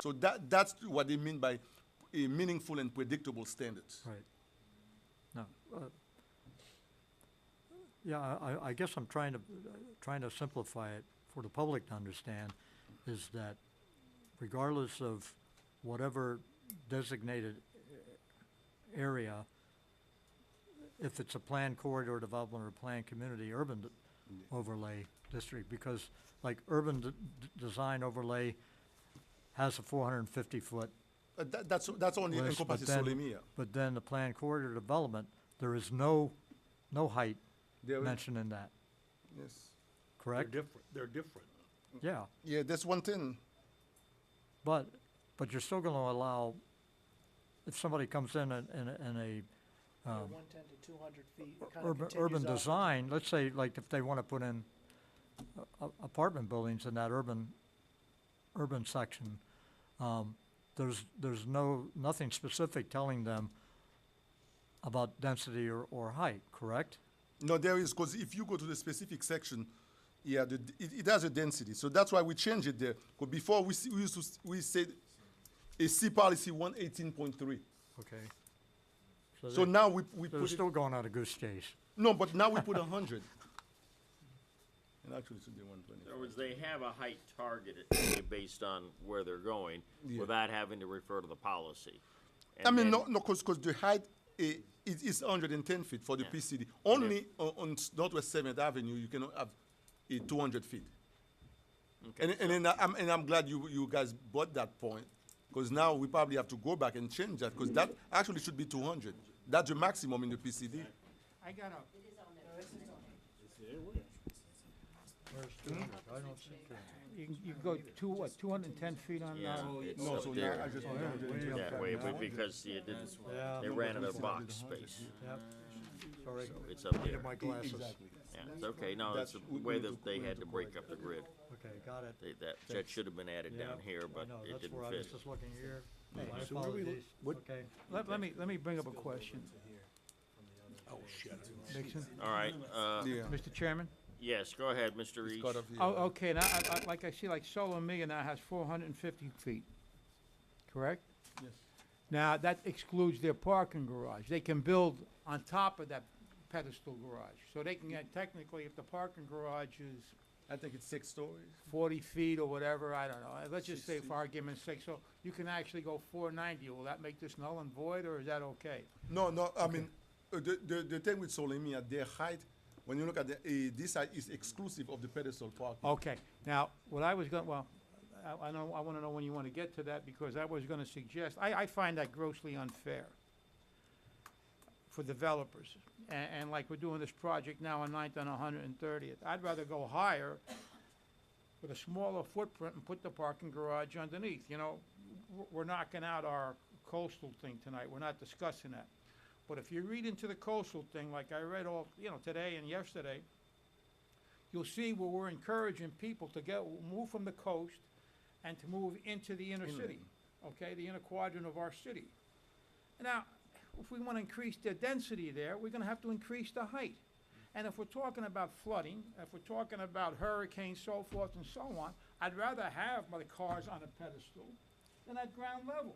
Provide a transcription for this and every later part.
So that's what they mean by a meaningful and predictable standards. Right. No, yeah, I guess I'm trying to simplify it for the public to understand, is that regardless of whatever designated area, if it's a planned corridor development or planned community urban overlay district, because like design overlay has a 450-foot That's only list, encompasses Solemia. but then the planned corridor development, there is no height There is- mentioned in that, Yes. correct? They're different. Yeah, Yeah, that's one thing. but you're still gonna allow, if somebody comes in a 110 to 200 feet. It kinda urban continues up. design, let's say, like, if they wanna put in apartment buildings in that urban section, there's nothing specific telling them about density or height, correct? No, there is, because if you go to the specific section, yeah, it has a density. So that's why we changed it there. Because before we said a C policy 118.3. Okay. So now we They're put it, still going on a goose chase. no, but now we put 100. And actually, it should be 120. In other words, they have a height targeted based on where they're going Yeah. without having to refer to the policy. I mean, then- no, because the height is 110 feet for the Yeah. PCD. Only on Northwest 7th Avenue, you cannot have a 200 feet. Okay, And I'm glad you guys brought that point, because now we probably have to go back and change that, because that actually should be 200. That's the maximum in the PCD. I got a, I don't see that. you can go 210 feet on, Yeah, it's No, up so there. now I just Oh, put yeah, 100. way up Yeah, there. wait, Yeah. because you didn't, Yeah, they ran out of box space, yep, sorry, so it's up there. needed my glasses. Exactly. Yeah, it's okay, no, it's the we way need that to- they we had need to to break correct up the grid. Okay, got it. That should have been added Yeah, down here, I but know, it that's didn't where I was fit. just looking here. Yeah. My So where we apologies. what- Okay. let me bring up a question. Oh, shit. Dixon? All right, Yeah. Mr. Chairman? yes, go ahead, Mr. Reach. Cut off here. Oh, okay, now, like I see, like Solar Mega now has 450 feet, correct? Yes. Now, that excludes their parking garage. They can build on top of that pedestal garage. So they can get, technically, if the parking garage is I think it's 6 stories. 40 feet or whatever, I don't know. Let's just say for argument's sake, so you can actually go 490. Will that make this null and void, or is that okay? No, I mean, the thing with Solemia, their height, when you look at this height is exclusive of the pedestal parking. Okay, now, what I was going, well, I know, I want to know when you want to get to that, because I was going to suggest, I find that grossly unfair for developers. And like we're doing this project now on 9th and 130th. I'd rather go higher with a smaller footprint and put the parking garage underneath. You know, we're knocking out our coastal thing tonight. We're not discussing that. But if you read into the coastal thing, like I read all, today and yesterday, you'll see where we're encouraging people to move from the coast and to move into the inner city, okay, the inner quadrant of our city. Now, if we want to increase the density there, we're going to have to increase the height. And if we're talking about flooding, if we're talking about hurricanes, so forth and so on, I'd rather have my cars on a pedestal than at ground level.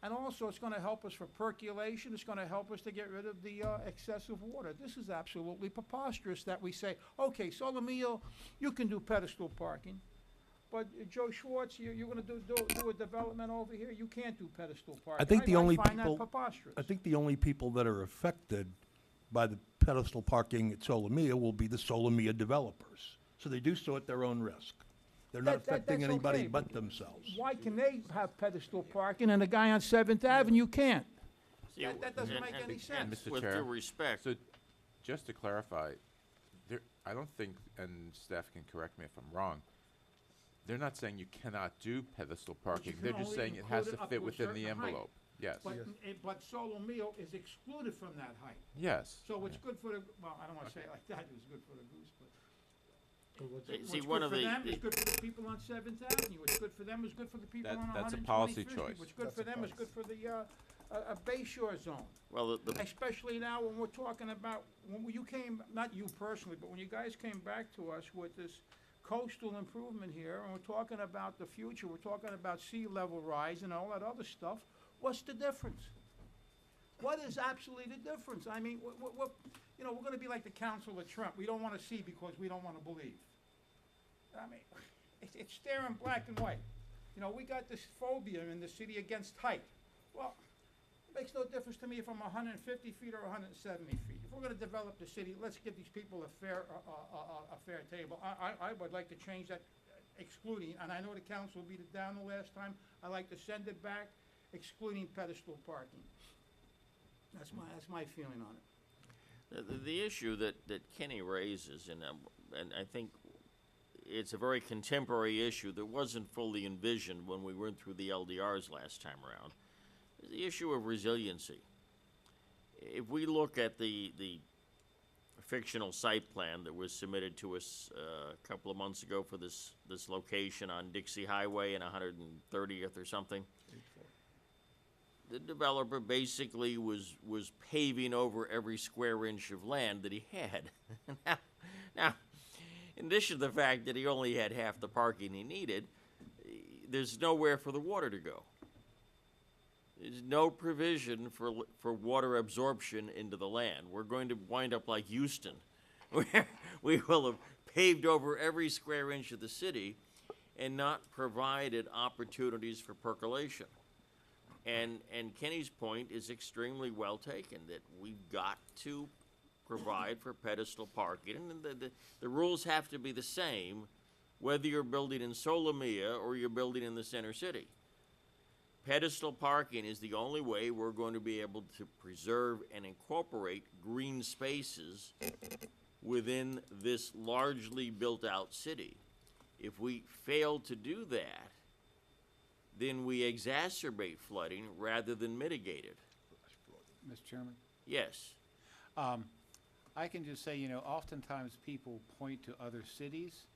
And also, it's going to help us for percolation. It's going to help us to get rid of the excessive water. This is absolutely preposterous that we say, okay, Solomillo, you can do pedestal parking. But Joe Schwartz, you're going to do a development over here, you can't do pedestal parking. think the only find that people- preposterous. I think the only people that are affected by the pedestal parking at Solomia will be the Solomia developers. So they do so at their own risk. They're not affecting that's anybody okay, but themselves. Why can they have pedestal parking and the guy on 7th Avenue can't? See, That doesn't and- make and- any and sense. Mr. With Chair. due respect, So, just to clarify, I don't think, and staff can correct me if I'm wrong, they're not saying you cannot do pedestal parking. can They're just only saying it has include to it up fit to a within the certain height. envelope. Yes. But Solomillo is excluded from that height. Yes. So it's good for the, well, I don't want to say it like that, it was good for the goose, but. see, What's one good of for the- them is good for the people on 7th Avenue. What's good for them is good for the people That- on that's a 125th policy Street. choice. What's good for them is good for the, Bay Shore zone. well, Especially now when we're talking about, when you came, not you personally, but when you guys came back to us with this coastal improvement here, and we're talking about the future, we're talking about sea level rise and all that other stuff. What's the difference? What is absolutely the difference? I mean, you know, we're gonna be like the Council of Trump. We don't wanna see because we don't wanna believe. I mean, it's there in black and white. You know, we got this phobia in the city against height. Well, it makes no difference to me if I'm 150 feet or 170 feet. If we're gonna develop the city, let's give these people a fair table. I would like to change that, excluding, and I know the council beat it down the last time. I like to send it back, excluding pedestal parking. That's my feeling on it. The issue that Kenny raises, and I think it's a very contemporary issue that wasn't fully envisioned when we went through the LDRs last time around, is the issue of resiliency. If we look at the fictional site plan that was submitted to us a couple of months ago for this location on Dixie Highway and 130th or something, the developer basically was paving over every square inch of land that he had. Now, in addition to the fact that he only had half the parking he needed, there's nowhere for the water to go. There's no provision for water absorption into the land. We're going to wind up like Houston, where we will have paved over every square inch of the city and not provided opportunities for percolation. And Kenny's point is extremely well taken, that we've got to provide for pedestal parking, and the rules have to be the same whether you're building in Solomia or you're building in the center city. Pedestal parking is the only way we're going to be able to preserve and incorporate green spaces within this largely built-out city. If we fail to do that, then we exacerbate flooding rather than mitigate it. Mr. Chairman? Yes. I can just say, you know, oftentimes people point to other cities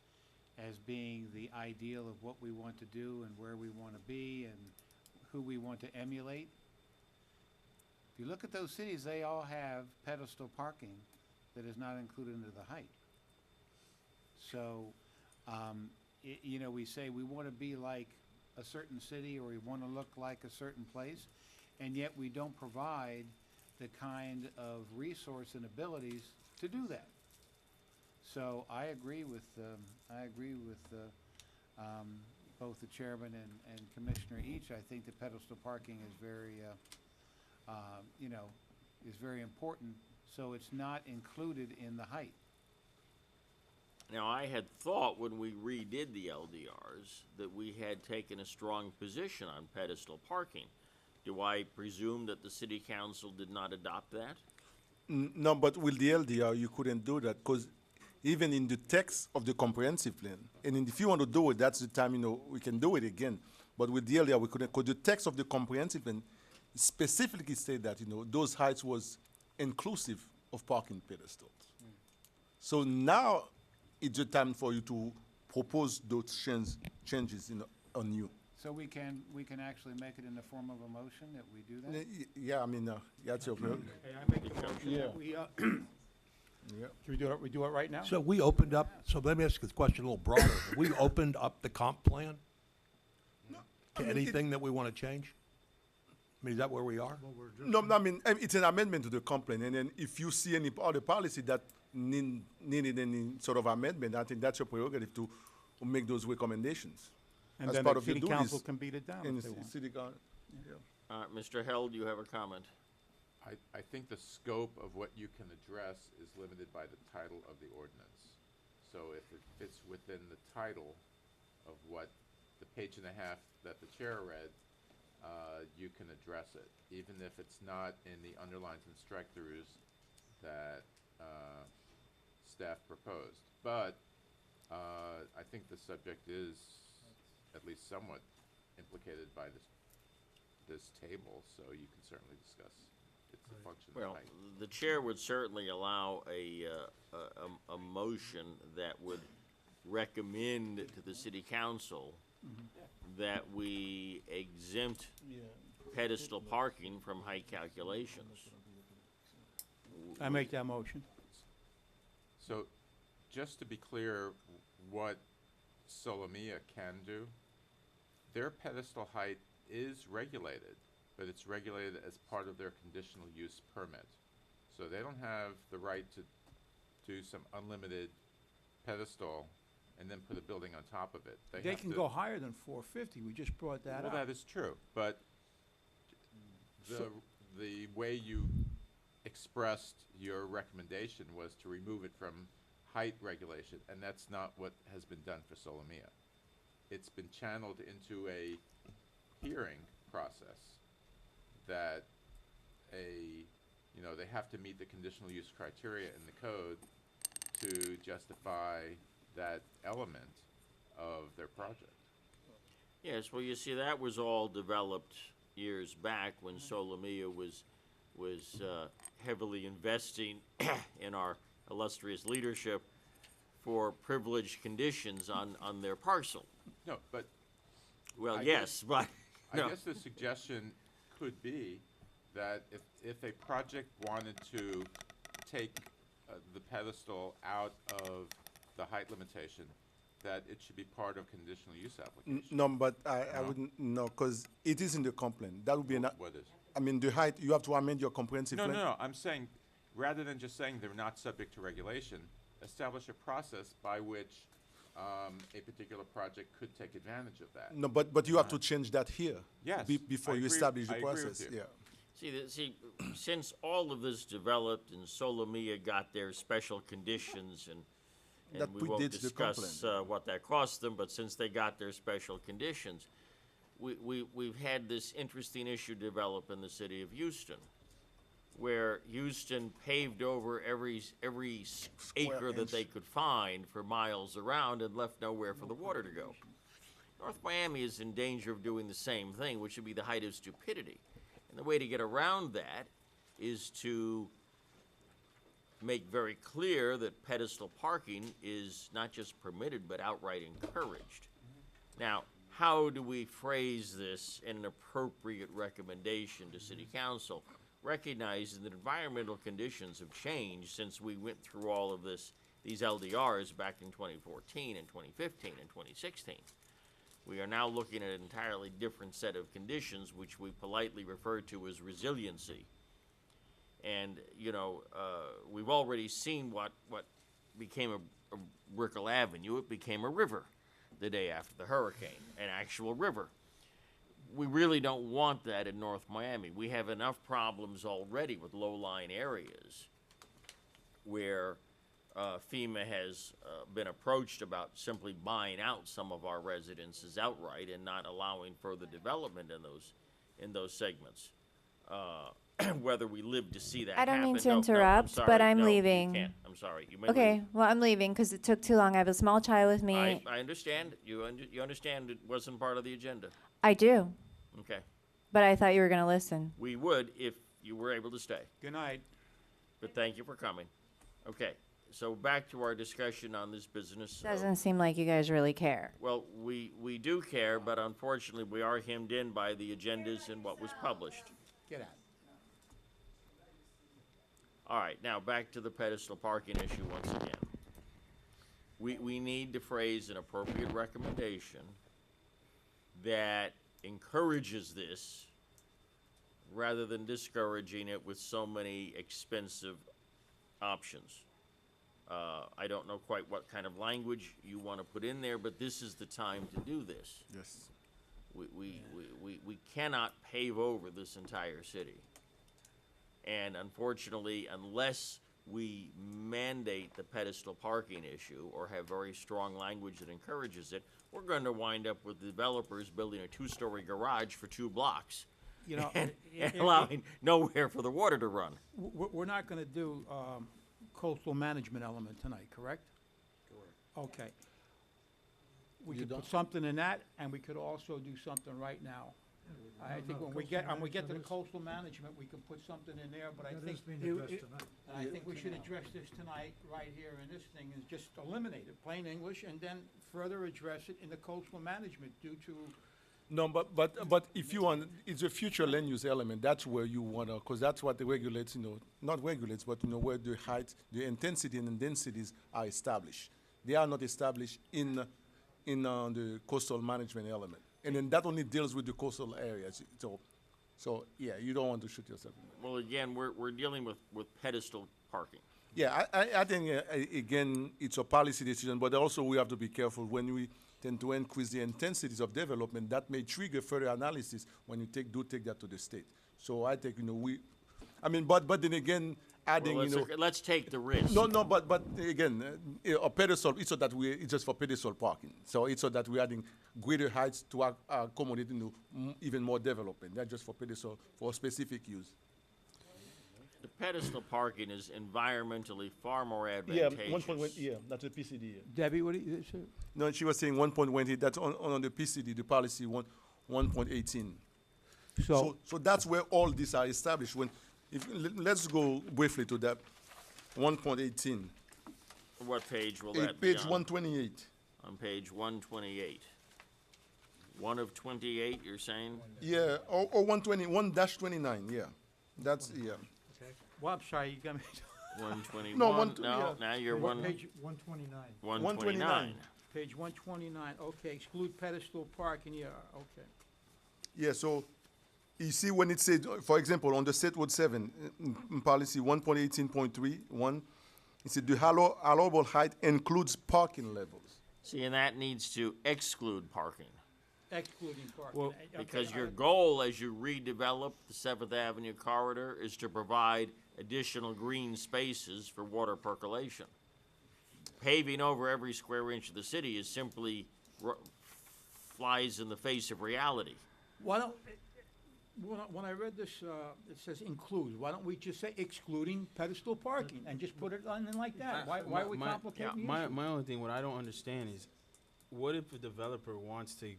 as being the ideal of what we want to do and where we want to be and who we want to emulate. If you look at those cities, they all have pedestal parking that is not included into the height. So, you know, we say we want to be like a certain city or we want to look like a certain place, and yet we don't provide the kind of resource and abilities to do that. So I agree with both the chairman and Commissioner Each. I think the pedestal parking is very, you know, is very important. So it's not included in the height. Now, I had thought when we redid the LDRs that we had taken a strong position on pedestal parking. Do I presume that the city council did not adopt that? No, but with the LDR, you couldn't do that because even in the text of the comprehensive plan, and if you want to do it, that's the time, you know, we can do it again. But with the LDR, we couldn't, because the text of the comprehensive plan specifically said that, you know, those heights was inclusive of parking pedestals. So now it's the time for you to propose those changes on you. So we can actually make it in the form of a motion that we do that? Yeah, I mean, that's your prerogative. Okay, I make a motion that we, Yeah. should we do it right now? So we opened up, so let me ask this question a little broader. We opened up the comp plan I to mean, anything that we want to change? I mean, is that where we are? No, I mean, it's an amendment to the complaint, and then if you see any other policy that needed any sort of amendment, I think that's your prerogative to make those recommendations. And as then part the of your city council duties can beat it down in if the they want. city council. Mr. Held, you have a comment? I think the scope of what you can address is limited by the title of the ordinance. So if it fits within the title of what the page and a half that the chair read, you can address it, even if it's not in the underlines and strike-throughs that staff proposed. But I think the subject is at least somewhat implicated by this table, so you can certainly discuss its function of Well, height. the chair would certainly allow a motion that would recommend to the city council that we exempt pedestal parking from height calculations. I make that motion. So, just to be clear, what Solomia can do, their pedestal height is regulated, but it's regulated as part of their conditional use permit. So they don't have the right to do some unlimited pedestal and then put a building on top of it. They have can to- go higher than 450, we just brought that Well, up. that is true, but the way you expressed your recommendation was to remove it from height regulation, and that's not what has been done for Solomia. It's been channeled into a hearing process that they have to meet the conditional use criteria in the code to justify that element of their project. Yes, well, you see, that was all developed years back when Solomia was heavily investing in our illustrious leadership for privileged conditions on their parcel. No, but Well, I yes, but, I no. guess the suggestion could be that if a project wanted to take the pedestal out of the height limitation, that it should be part of conditional use application. No, but I No? wouldn't, no, because it is in the complaint. That would be an, What is? I mean, the height, you have to amend your comprehensive No, plan. no, I'm saying, rather than just saying they're not subject to regulation, establish a process by which a particular project could take advantage of that. No, but you have to change that here. Yes, Before I you agree- establish the I agree with process, you. yeah. See, since all of this developed and Solomia got their special conditions and That we won't predates the discuss complaint. what that cost them, but since they got their special conditions, we've had this interesting issue develop in the city of Houston, where Houston paved over every acre that they could find for miles around and left nowhere for the water to go. North Miami is in danger of doing the same thing, which would be the height of stupidity. And the way to get around that is to make very clear that pedestal parking is not just permitted, but outright encouraged. Now, how do we phrase this in an appropriate recommendation to City Council, recognizing that environmental conditions have changed since we went through all of these LDRs back in 2014 and 2015 and 2016? We are now looking at an entirely different set of conditions, which we politely refer to as resiliency. And, we've already seen what became a Brickell Avenue. It became a river the day after the hurricane, an actual river. We really don't want that in North Miami. We have enough problems already with low-lying areas where FEMA has been approached about simply buying out some of our residences outright and not allowing further development in those segments. Whether we live to see that I don't happen. mean to No, no, interrupt, sorry. but I'm No, you leaving. can't. I'm sorry. You may Okay, leave. well, I'm leaving because it took too long. I have a small child with me. I understand. You understand it wasn't part of the agenda. I do, Okay. but I thought you were going to listen. We would if you were able to stay. Good night. But thank you for coming. Okay. So back to our discussion on this business. Doesn't seem like you guys really care. Well, we do care, but unfortunately, we are hemmed in by the agendas and what was published. Get out. All right, now back to the pedestal parking issue once again. We need to phrase an appropriate recommendation that encourages this rather than discouraging it with so many expensive options. I don't know quite what kind of language you want to put in there, but this is the time to do this. Yes. We cannot pave over this entire city. And unfortunately, unless we mandate the pedestal parking issue or have very strong language that encourages it, we're going to wind up with developers building a two-story garage for 2 blocks You know, and it- allowing nowhere for the water to run. We're not gonna do coastal management element tonight, correct? Correct. Okay. We could put something in that, and we could also do something right now. I think when we get to the coastal management, we can put something in there, but I think, I think we should address this tonight, right here in this thing, is just eliminate it, plain English, and then further address it in the coastal management due to, No, but if you want, it's a future land use element, that's where you wanna, because that's what the regulates, not regulates, but where the height, the intensity and the densities are established. They are not established in in the coastal management element. And then that only deals with the coastal areas. So yeah, you don't want to shoot yourself in the foot. Well, again, we're dealing with pedestal parking. Yeah, I think, again, it's a policy decision, but also we have to be careful when we tend to increase the intensities of development. That may trigger further analysis when you take that to the state. So I think, but then again, adding, Well, let's take the risk. No, but again, a pedestal, it's so that it's just for pedestal parking. So it's so that we're adding greater heights to accommodate even more development. That's just for pedestal, for specific use. The pedestal parking is environmentally far more advantageous. That's a PCD. Debbie, what do you, No, she was saying 1.1, that's on the PCD, the policy 1.18. so, So that's where all these are established. Let's go briefly to that 1.18. What page will that be Page on? 128. On page 128. 1 of 28, you're saying? Yeah, or 121-29, yeah. That's, yeah. well, I'm sorry, you got me. 121? No, No, yeah. now you're Page 129. 129. Page 129, okay, exclude pedestal parking, yeah, okay. Yeah, so you see when it says, for example, on the State Road 7, in policy 1.18.3, it said the allowable height includes parking levels. See, and that needs to exclude parking. Excluding parking. Well, Okay, Because all your right. goal as you redevelop the 7th Avenue corridor is to provide additional green spaces for water percolation. Paving over every square inch of the city is simply flies in the face of reality. Why don't, when I read this, it says includes, why don't we just say excluding pedestal parking and just put it on in like that? Why are we complicating the issue? My only thing, what I don't understand is, what if a developer wants to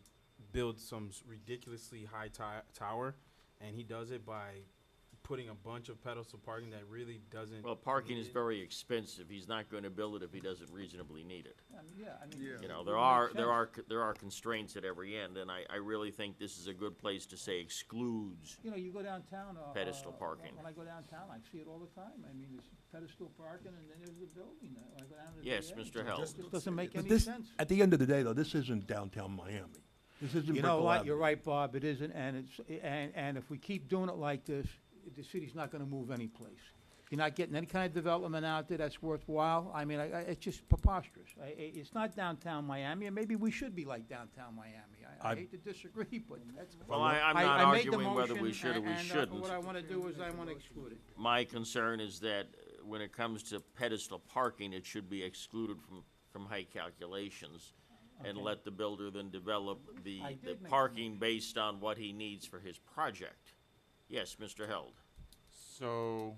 build some ridiculously high tower, and he does it by putting a bunch of pedestal parking that really doesn't. Well, parking need is it? very expensive. He's not going to build it if he doesn't reasonably need it. Yeah, I mean. You know, it there would make are sense. there are constraints at every end, and I really think this is a good place to say excludes. You know, you go downtown. Pedestal parking. When I go downtown, I see it all the time. I mean, there's pedestal parking and then there's the building. When I go down to the Yes, VA, Mr. it Held. just doesn't make But any this, sense. at the end of the day, though, this isn't downtown Miami. This isn't You know Brickell what, you're Avenue. right, Bob, it isn't, and and if we keep doing it like this, the city's not gonna move anyplace. You're not getting any kind of development out there that's worthwhile. I mean, it's just preposterous. It's not downtown Miami, and maybe we should be like downtown Miami. I hate to disagree, but that's. Well, I'm not I made the arguing whether we motion, should or we and, shouldn't. what I wanna do is I wanna exclude it. My concern is that when it comes to pedestal parking, it should be excluded from height calculations and Okay. let the builder then develop the I did make the parking based on what he needs for his project. Yes, Mr. Held. So,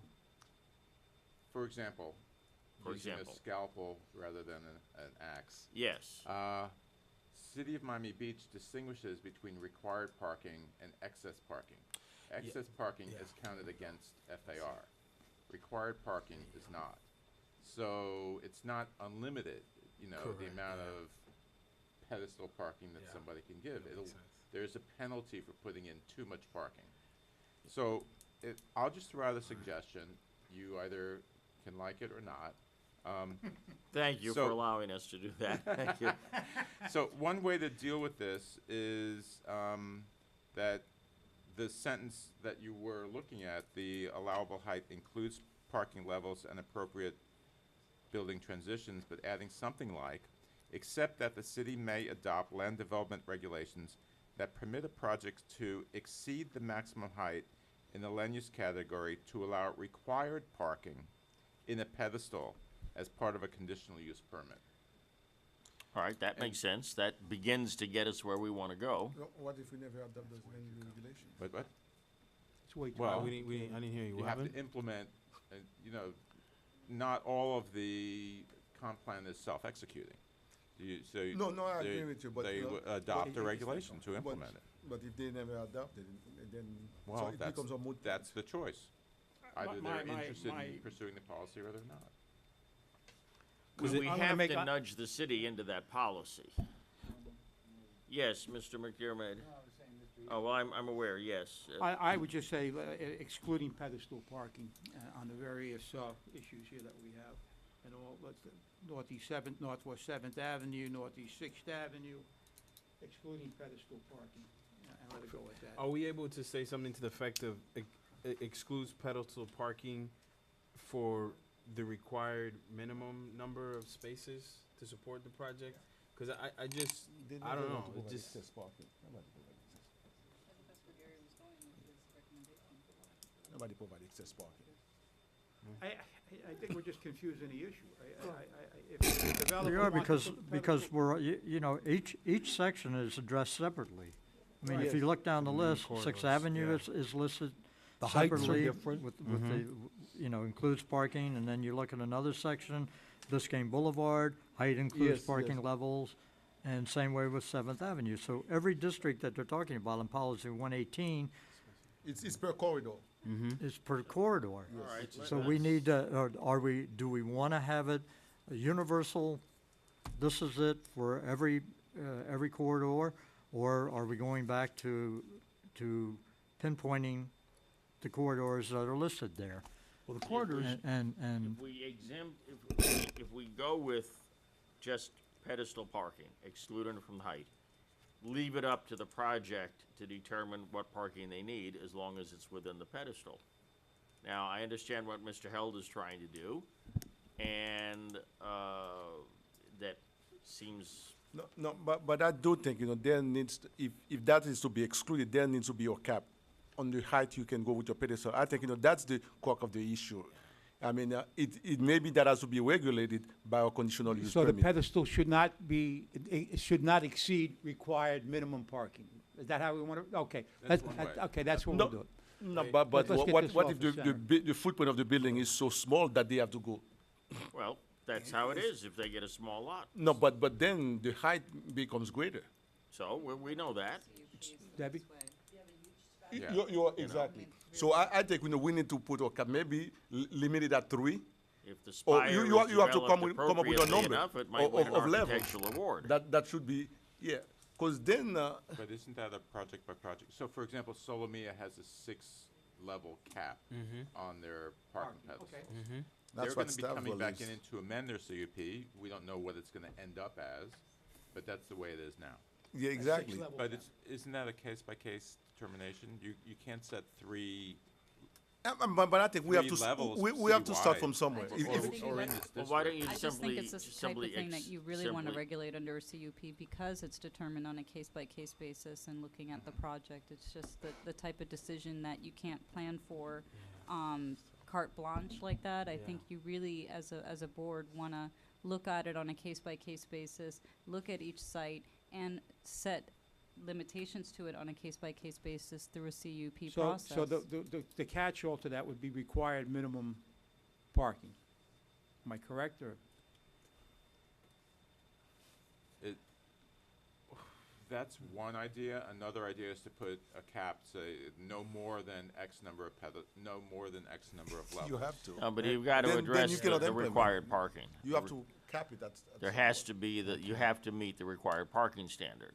for example, For using example. a scalpel rather than an axe. Yes. City of Miami Beach distinguishes between required parking and excess parking. Excess parking is counted against FAR. Required parking is not. So it's not unlimited, you know, the Correct, amount yeah. of pedestal parking that Yeah, somebody can give. that makes sense. There's a penalty for putting in too much parking. So I'll just throw out a suggestion. You either can like it or not. Thank you so- for allowing us to do that. Thank you. So one way to deal with this is that the sentence that you were looking at, the allowable height includes parking levels and appropriate building transitions, but adding something like, except that the city may adopt land development regulations that permit a project to exceed the maximum height in the land use category to allow required parking in a pedestal as part of a conditional use permit. All right, that makes sense. That begins to get us where we want to go. What if we never adopt those regulations? What? It's way too. Well, I didn't hear you. You What have happened? to implement, you know, not all of the comp plan is self-executing. No, I agree with you, but, They you know, adopt the but- regulation to implement it. But if they never adopt it, then, so Well, it becomes a moot. point. that's the choice. Either my- they're my- interested my- in pursuing the policy or they're not. We I'm gonna have make to a- nudge the city into that policy. Yes, Mr. McDermott. Oh, well, I'm aware, yes. I would just say excluding pedestal parking on the various issues here that we have. and all, Northwest Seventh Avenue, Northeast Sixth Avenue, excluding pedestal parking, and let it go with that. Are we able to say something to the effect of excludes pedestal parking for the required minimum number of spaces to support the project? Because I just, I don't know, it just, Nobody provide excess parking. I think we're just confusing the issue. If the developer We are wants to because, put the because pedestal- we're, you know, each section is addressed separately. I mean, if you look down the list, Sixth corridors, Avenue yeah. is listed The heights are separately different. with the, you know, includes parking, and then you look at another section, Biscayne Boulevard, height includes Yes, parking yes. levels, and same way with Seventh Avenue. So every district that they're talking about in policy 118 It's per corridor. is per corridor. All right, So we need to, do we want to have it a universal, this is it for every corridor? Or are we going back to pinpointing the corridors that are listed there? Well, the corridors, And If we if we go with just pedestal parking, excluding it from height, leave it up to the project to determine what parking they need, as long as it's within the pedestal. Now, I understand what Mr. Held is trying to do, and, that seems, No, but I do think, there needs, if that is to be excluded, there needs to be a cap on the height you can go with your pedestal. I think, that's the core of the issue. I mean, it may be that has to be regulated by a conditional use So the permit. pedestal should not be, it should not exceed required minimum parking. Is that how we want to, okay. That's one way. Okay, that's what No, we'll do. No, but Let's get what this what off if the the center. the footprint of the building is so small that they have to go? well, that's how it is if they get a small lot. No, but then the height becomes greater. So, we know that. Debbie? Yeah. You're exactly. So I think, we need to put a cap, maybe limit it at 3. If the Or spire you- is you have- you have to developed come up with a appropriately number enough, it might win an of level. architectural award. That should be, yeah. Because then, But isn't that a project by project? So for example, Solomia has a 6-level cap on their parking pedestals. Okay. that's They're what gonna be staff coming back believes. in to amend their CUP. We don't know what it's gonna end up as, but that's the way it is now. Yeah, exactly. level. But isn't that a case-by-case determination? You can't set 3 But I think we have Three to, levels we have to start citywide. from somewhere. I If- just if- think or in that- this Well, why don't district. you I just think simply, it's this type simply of thing that you really want to simply- regulate under a CUP because it's determined on a case-by-case basis and looking at the project. It's just the type of decision that you can't plan for carte blanche like that. I think you really, as a board, want to look at it on a case-by-case basis, look at each site, and set limitations to it on a case-by-case basis through a CUP process. So the catch-all to that would be required minimum parking. Am I correct, or? That's one idea. Another idea is to put a cap, say, no more than X number of no more than X number of levels. You have to. No, but you've got to Then address you the cannot the implement. required parking. You have to cap it at. There has to be you have to meet the required parking standard.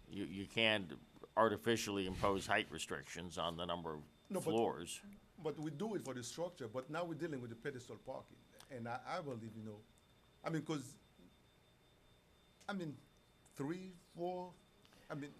You can't artificially impose height restrictions on the number No, of but- floors. But we do it for the structure, but now we're dealing with the pedestal parking. And I believe, I mean, because, 3, 4,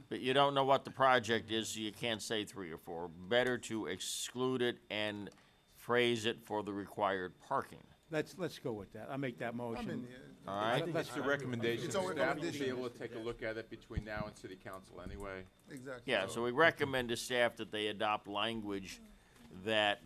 But you don't know what the project is, so you can't say 3 or 4. Better to exclude it and phrase it for the required parking. Let's go with that. I'll make that motion. All right? That's the recommendation. It's our Staff will be recommendation. able to take a look at it between now and city council anyway. exactly. Yeah, so we recommend to staff that they adopt language that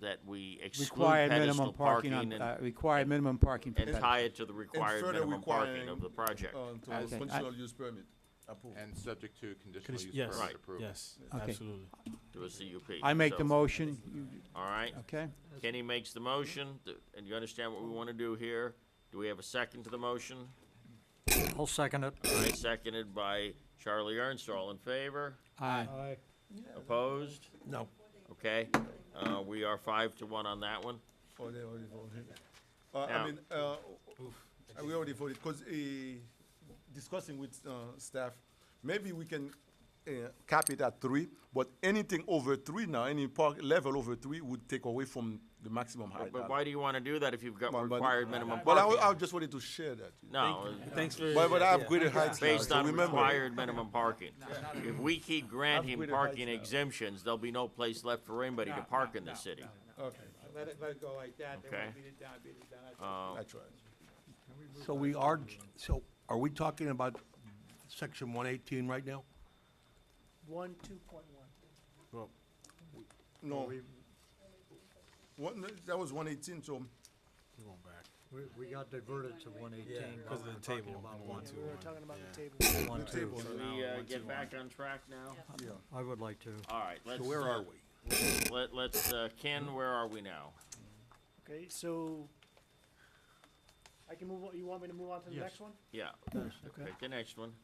that we exclude Required pedestal minimum parking parking on, and required minimum parking per and pedestal. tie it to the required further minimum parking requiring, of the project. To As- a conditional use permit approved. And subject to conditional use Yes, permit approval. yes, Okay. absolutely. To a CUP. I make the So- motion, All right, okay? Kenny makes the motion, and you understand what we want to do here? Do we have a second to the motion? I'll second it. All right, seconded by Charlie Ernst, all in favor? Aye. Opposed? no. Okay, we are 5-1 on that one. Oh, they already voted. Now- We already voted, because discussing with staff, maybe we can cap it at 3, but anything over 3 now, any park level over 3 would take away from the maximum height. But why do you wanna do that if you've got But- required minimum But parking? I just wanted to share that. No, Thanks for. But I have yeah. greater heights now, based so on remember. required minimum parking. If we keep granting greater parking heights now. exemptions, there'll be no place left for anybody to park in the city. Okay, Let it go like that, they Okay. won't beat it down, that's all. that's right. So are we talking about section 118 right now? 1.2.1. No. That was 118, so We're going back. We got diverted to 118. Yeah, because of the table. About on one, one, two, We were one. talking about the Yeah. table. 1, 2. Can we, get back on track now? I would like to. All right, let's. So where are we? Let's, Ken, where are we now? Okay, so I can move, you want me to move on to the Yes. next one? Yeah, Okay. pick the next one.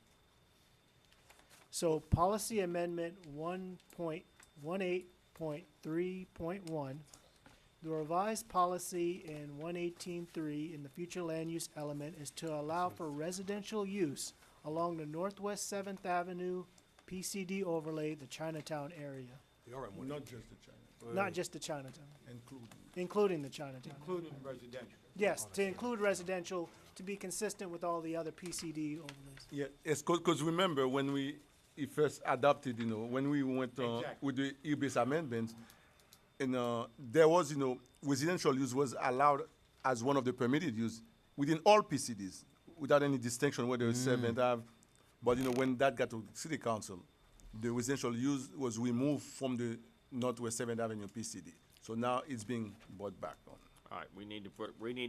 So policy amendment 1.18.3.1. The revised policy in 118.3 in the future land use element is to allow for residential use along the Northwest 7th Avenue PCD overlay, the Chinatown area. The RM not just the China, Not just the Chinatown, including. including the Chinatown. Including residential. Yes, to include residential, to be consistent with all the other PCD overlays. Yeah, it's because remember when we first adopted, when we went Exactly. with the e-base amendments, and there was, residential use was allowed as one of the permitted use within all PCDs without any distinction whether it's 7th Ave. But when that got to City Council, the residential use was removed from the Northwest 7th Avenue PCD. So now it's being brought back on. All right, we need to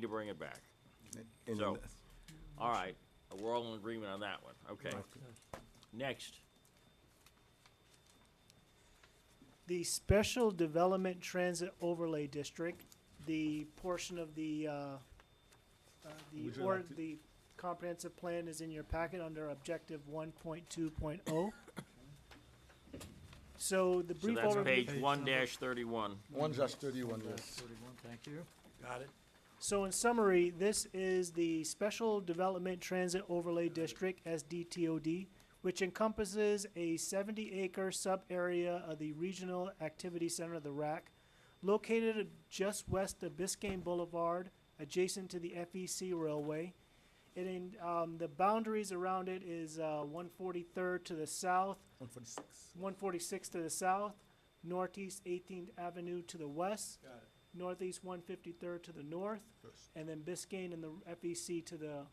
bring it back. And So, all right, we're all in agreement on that one, okay. Next, The Special Development Transit Overlay District, the portion of the Would you like to- the comprehensive plan is in your packet under objective 1.2.0. So the so brief that's overview. page 1-31. 1-31, yes. 31, thank you. Got it. So in summary, this is the Special Development Transit Overlay District, SDTOD, which encompasses a 70-acre sub-area of the Regional Activity Center, the RAC, located just west of Biscayne Boulevard, adjacent to the FEC Railway. The boundaries around it is 143rd to the south, 146. 146 to the south, northeast 18th Avenue to the west, northeast 153rd to the north, and then Biscayne and the FEC to the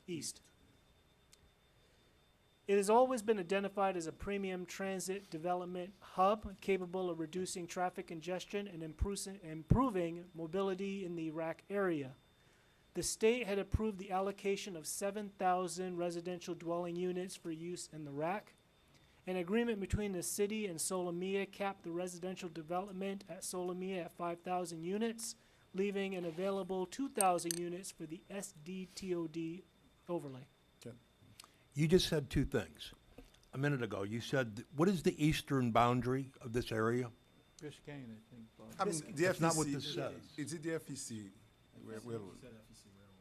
east. It has always been identified as a premium transit development hub capable of reducing traffic congestion and improving mobility in the RAC area. The state had approved the allocation of 7,000 residential dwelling units for use in the RAC. An agreement between the city and Solomia capped the residential development at Solomia at 5,000 units, leaving an available 2,000 units for the SDTOD overlay. You just said two things. A minute ago, you said, what is the eastern boundary of this area? Biscayne, I think, Bob. I mean, the That's not what FEC this says. It's the FEC.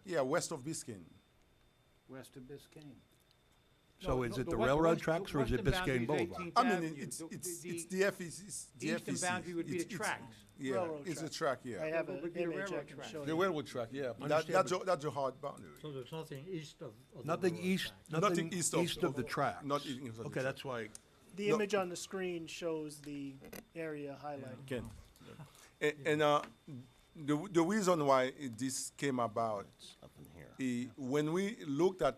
Yeah, west of Biscayne. West of Biscayne. So No, is no, it the the west- railroad west- tracks or is it western boundary Biscayne is Boulevard? 18th I mean, Avenue. it's The- the FEC. It's the eastern FEC. boundary would be the It's- tracks. Yeah, Railroad it's a track. track, I yeah. have It an would be the image I railroad can track. show The you. railroad track, yeah. Understand, That's a hard boundary. So there's nothing east of the Nothing railroad east, track. nothing east east of- of the tracks? not east of the Okay, track. that's why, The No. image on the screen shows the area highlighted. Ken. And the reason why this came about, when we looked at,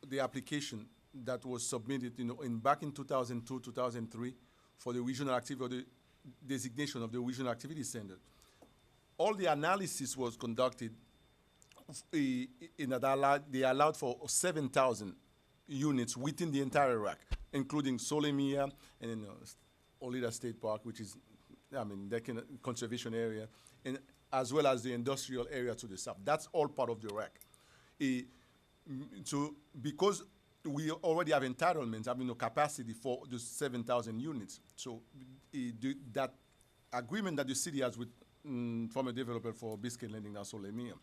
the application that was submitted, back in 2002, 2003, for the regional activity, or the designation of the regional activity center, all the analysis was conducted in that they allowed for 7,000 units within the entire RAC, including Solomia and then Olida State Park, which is, the conservation area, and as well as the industrial area to the south. That's all part of the RAC. So because we already have entitlements, capacity for the 7,000 units. So that agreement that the city has with from a developer for Biscayne Landing and Solomia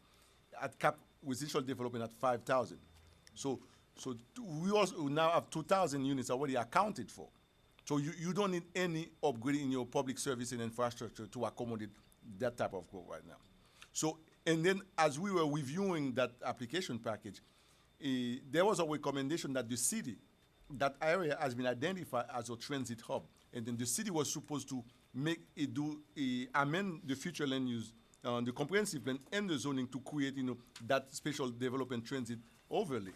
at cap residential development at 5,000. So we also now have 2,000 units already accounted for So you don't need any upgrade in your public service and infrastructure to accommodate that type of growth right now. So, and then as we were reviewing that application package, there was a recommendation that the city, that area has been identified as a transit hub. And then the city was supposed to amend the future land use, the comprehensive plan and the zoning to create, that special development transit overlay.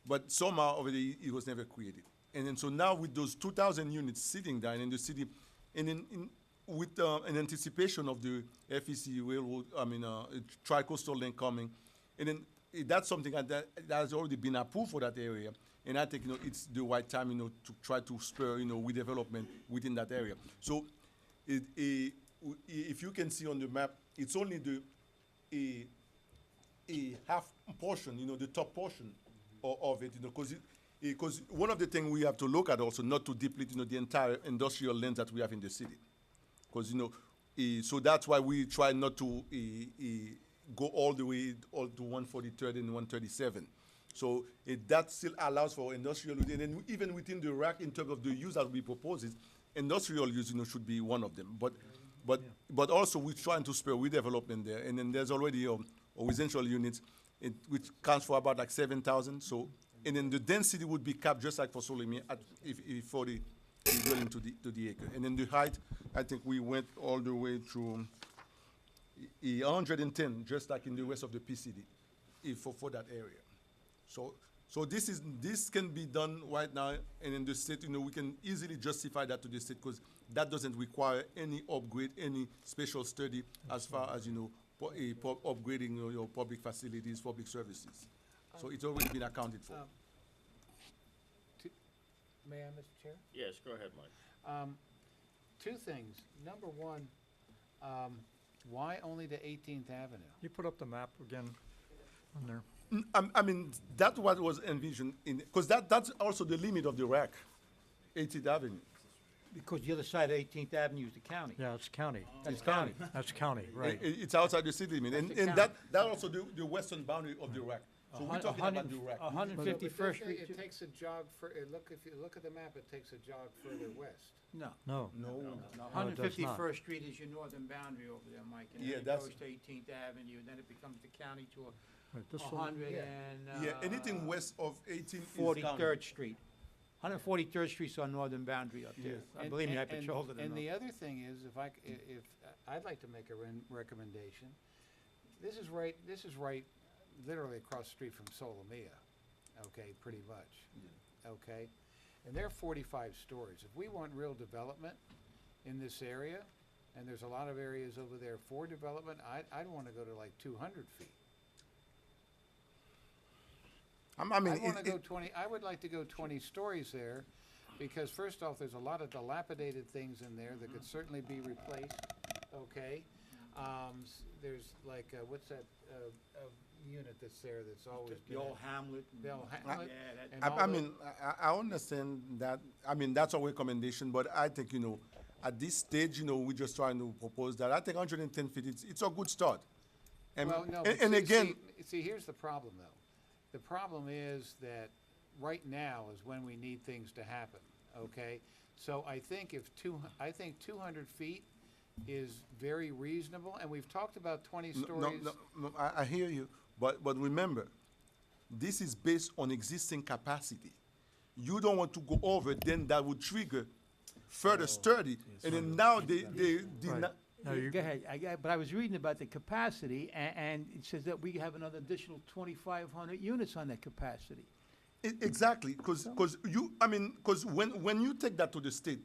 But somehow over the, it was never created. And then so now with those 2,000 units sitting there in the city, and then with an anticipation of the FEC railroad, tri-coastal link coming, and then that's something that has already been approved for that area. And I think, it's the right time, to try to spur, redevelopment within that area. So if you can see on the map, it's only a half portion, the top portion of it, because one of the things we have to look at also, not to deplete, the entire industrial lands that we have in the city. Because, so that's why we try not to go all the way all to 143rd and 137. So that still allows for industrial use. And then even within the RAC, in terms of the use that we propose, industrial use, should be one of them. But also we're trying to spur redevelopment there. And then there's already residential units, which counts for about like 7,000. So, and then the density would be capped just like for Solomia for the dwelling to the acre. And then the height, I think we went all the way through 110, just like in the rest of the PCD, for that area. So this can be done right now, and in the state, we can easily justify that to the state because that doesn't require any upgrade, any special study as far as upgrading your public facilities, public services. So it's already been accounted for. May I, Mr. Chair? Yes, go ahead, Mike. Two things. Number one, why only to 18th Avenue? You put up the map again on there. That's what was envisioned because that's also the limit of the RAC, 18th Avenue. Because the other side of 18th Avenue is the county. Yeah, it's county. That's county. That's county, right. It's outside the city limit, and the that also the western boundary of the RAC. So we're talking about the RAC. 151st Street. It takes a jog if you look at the map, it takes a jog further west. No. No. No. it does not. 151st Street is your northern boundary over there, Mike. And Yeah, then it that's- goes to 18th Avenue, and then it becomes the county to Right, this one- 100 Yeah. and, Yeah, anything west of 18 is 43rd Street. 143rd Street's our northern boundary up there. And- Believe me, I and- patrolled it And the enough. other thing is, if I'd like to make a recommendation. This is right literally across the street from Solomia, okay, pretty much, okay? And they're 45 stories. If we want real development in this area, and there's a lot of areas over there for development, I'd want to go to like 200 feet. I would like to go 20 stories there, because first off, there's a lot of dilapidated things in there that could certainly be replaced, okay? There's like, what's that, unit that's there that's always The been. old Hamlet. Bell Hamlet. Yeah, that- and all I understand that. That's a recommendation, but I think, at this stage, we're just trying to propose that. I think 110 feet, it's a good start. And, Well, no, and, but again, see, here's the problem, though. The problem is that right now is when we need things to happen, okay? So I think 200 feet is very reasonable, and we've talked about 20 stories. No, I hear you, but remember, this is based on existing capacity. You don't want to go over, then that would trigger further study, and then now they Right. not. No, you- Go ahead, but I was reading about the capacity, and it says that we have another additional 2,500 units on that capacity. Exactly, because when you take that to the state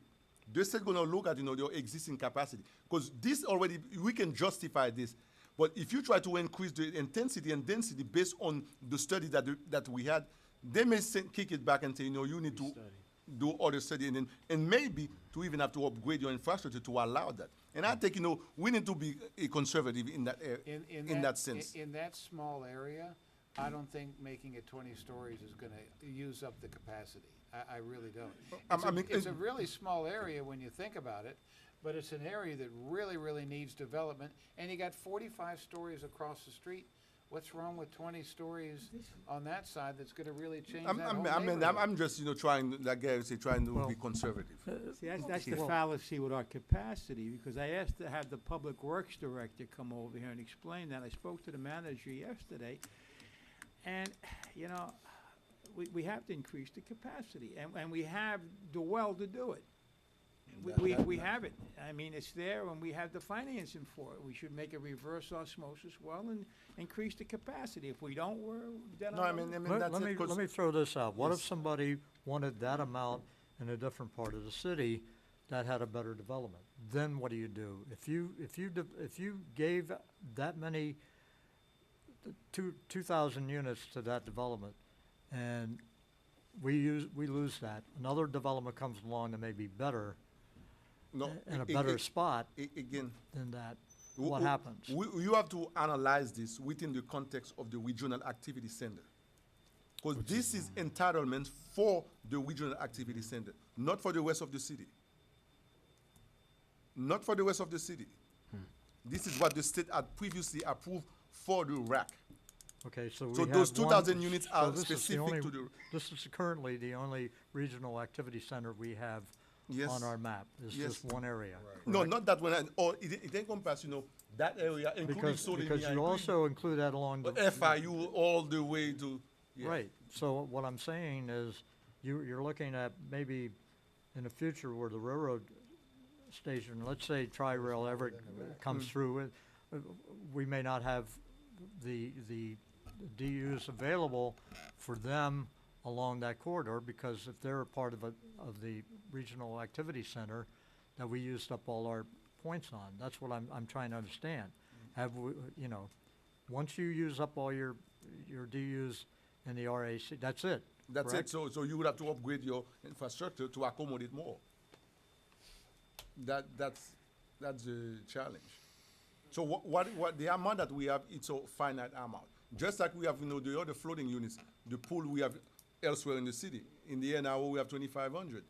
gonna look at your existing capacity. Because this already we can justify this, but if you try to increase the intensity and density based on the study that we had, they may kick it back and say you need to do other study and maybe to even have to upgrade your infrastructure to allow that. And I think we need to be conservative in that in that sense. In that small area, I don't think making it 20 stories is gonna use up the capacity. I really don't. It's a really small area when you think about it, but it's an area that really, really needs development, and you got 45 stories across the street. What's wrong with 20 stories on that side that's gonna really change that whole I'm neighborhood? just, trying, like Gary said, trying to Well- be conservative. See, that's the Well- fallacy with our capacity, because I asked to have the Public Works Director come over here and explain that. I spoke to the manager yesterday, and, we have to increase the capacity, and we have the well to do it. We have it. I mean, it's there, and we have the financing for it. We should make a reverse osmosis well and increase the capacity. If we don't, we're dead on No, I the mean, road. that's Let it, me, 'cause- let me throw this out. What if Yes. somebody wanted that amount in a different part of the city that had a better development? Then what do you do? If you gave that many, 2,000 units to that development, and we lose that, another development comes along that may be better, No, in a better spot again, than that, w- what w- happens? You have to analyze this within the context of the regional activity center. Because this is entitlement for the regional activity center, not for the rest of the city. Not for the rest of the city. This is what the state had previously approved for the RAC. Okay, so we So have those one- 2,000 units so are this is the specific only- to the- This is currently the only regional activity center we have Yes. on our map, is Yes. just one area. No, correct? not that one, or it encompasses, that area, including Because Solomia. you also include that along the. FIU all the way to. yeah. Right, so what I'm saying is, you're looking at maybe in the future where the railroad station, let's say Tri-Rail ever comes through, we may not have the DUs available for them along that corridor, because if they're a part of the regional activity center, that we used up all our points on, that's what I'm trying to understand. Have we, once you use up all your DUs in the RAC, that's it, That's correct? it. So you would have to upgrade your infrastructure to accommodate more. That's the challenge. So what the amount that we have, it's a finite amount. Just like we have, the other floating units, the pool we have elsewhere in the city. In the NRO, we have 2,500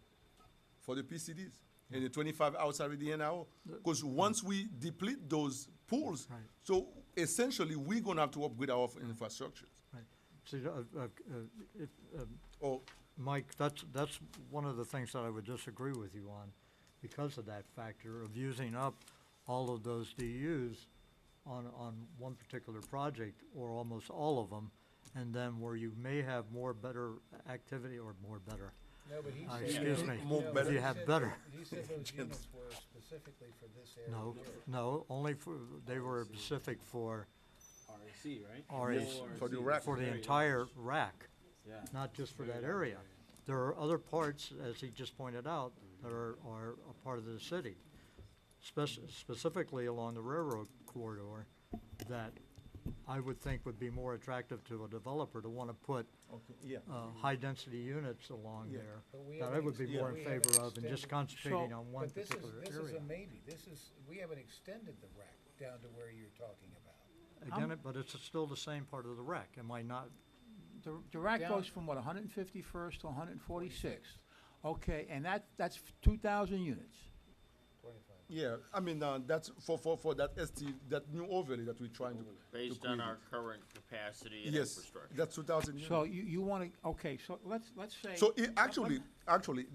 for the PCDs, and the 25 outside of the NRO. Because once we deplete those pools, Right. so essentially we're gonna have to upgrade our infrastructure. Right. See, Or Mike, that's one of the things that I would disagree with you on, because of that factor of using up all of those DUs on one particular project, or almost all of them, and then where you may have better activity, or more better, No, but he excuse me, More if better. you have better. He said those units were specifically for this area. No, only they were specific for RAC, right? RAC, for the RAC. for the entire rack, Yeah. not just for that area. There are other parts, as he just pointed out, that are a part of the city, specifically along the railroad corridor, that I would think would be more attractive to a developer to want to put yeah. high-density units along Yeah. there, But we that I haven't would be ex- more in we haven't favor of, and just extended- concentrating on one But this particular is area. a maybe. We haven't extended the rack down to where you're talking about. Again, but it's still the same part of the wreck, am I not? The rack Down- goes from what, 151st to 146th? Okay, and that's 2,000 units. 25. Yeah, I mean, that's for that that new overlay that we're trying to. Based on our current capacity and Yes, infrastructure. that's 2,000 units. So you wanna, okay, so let's say. So actually,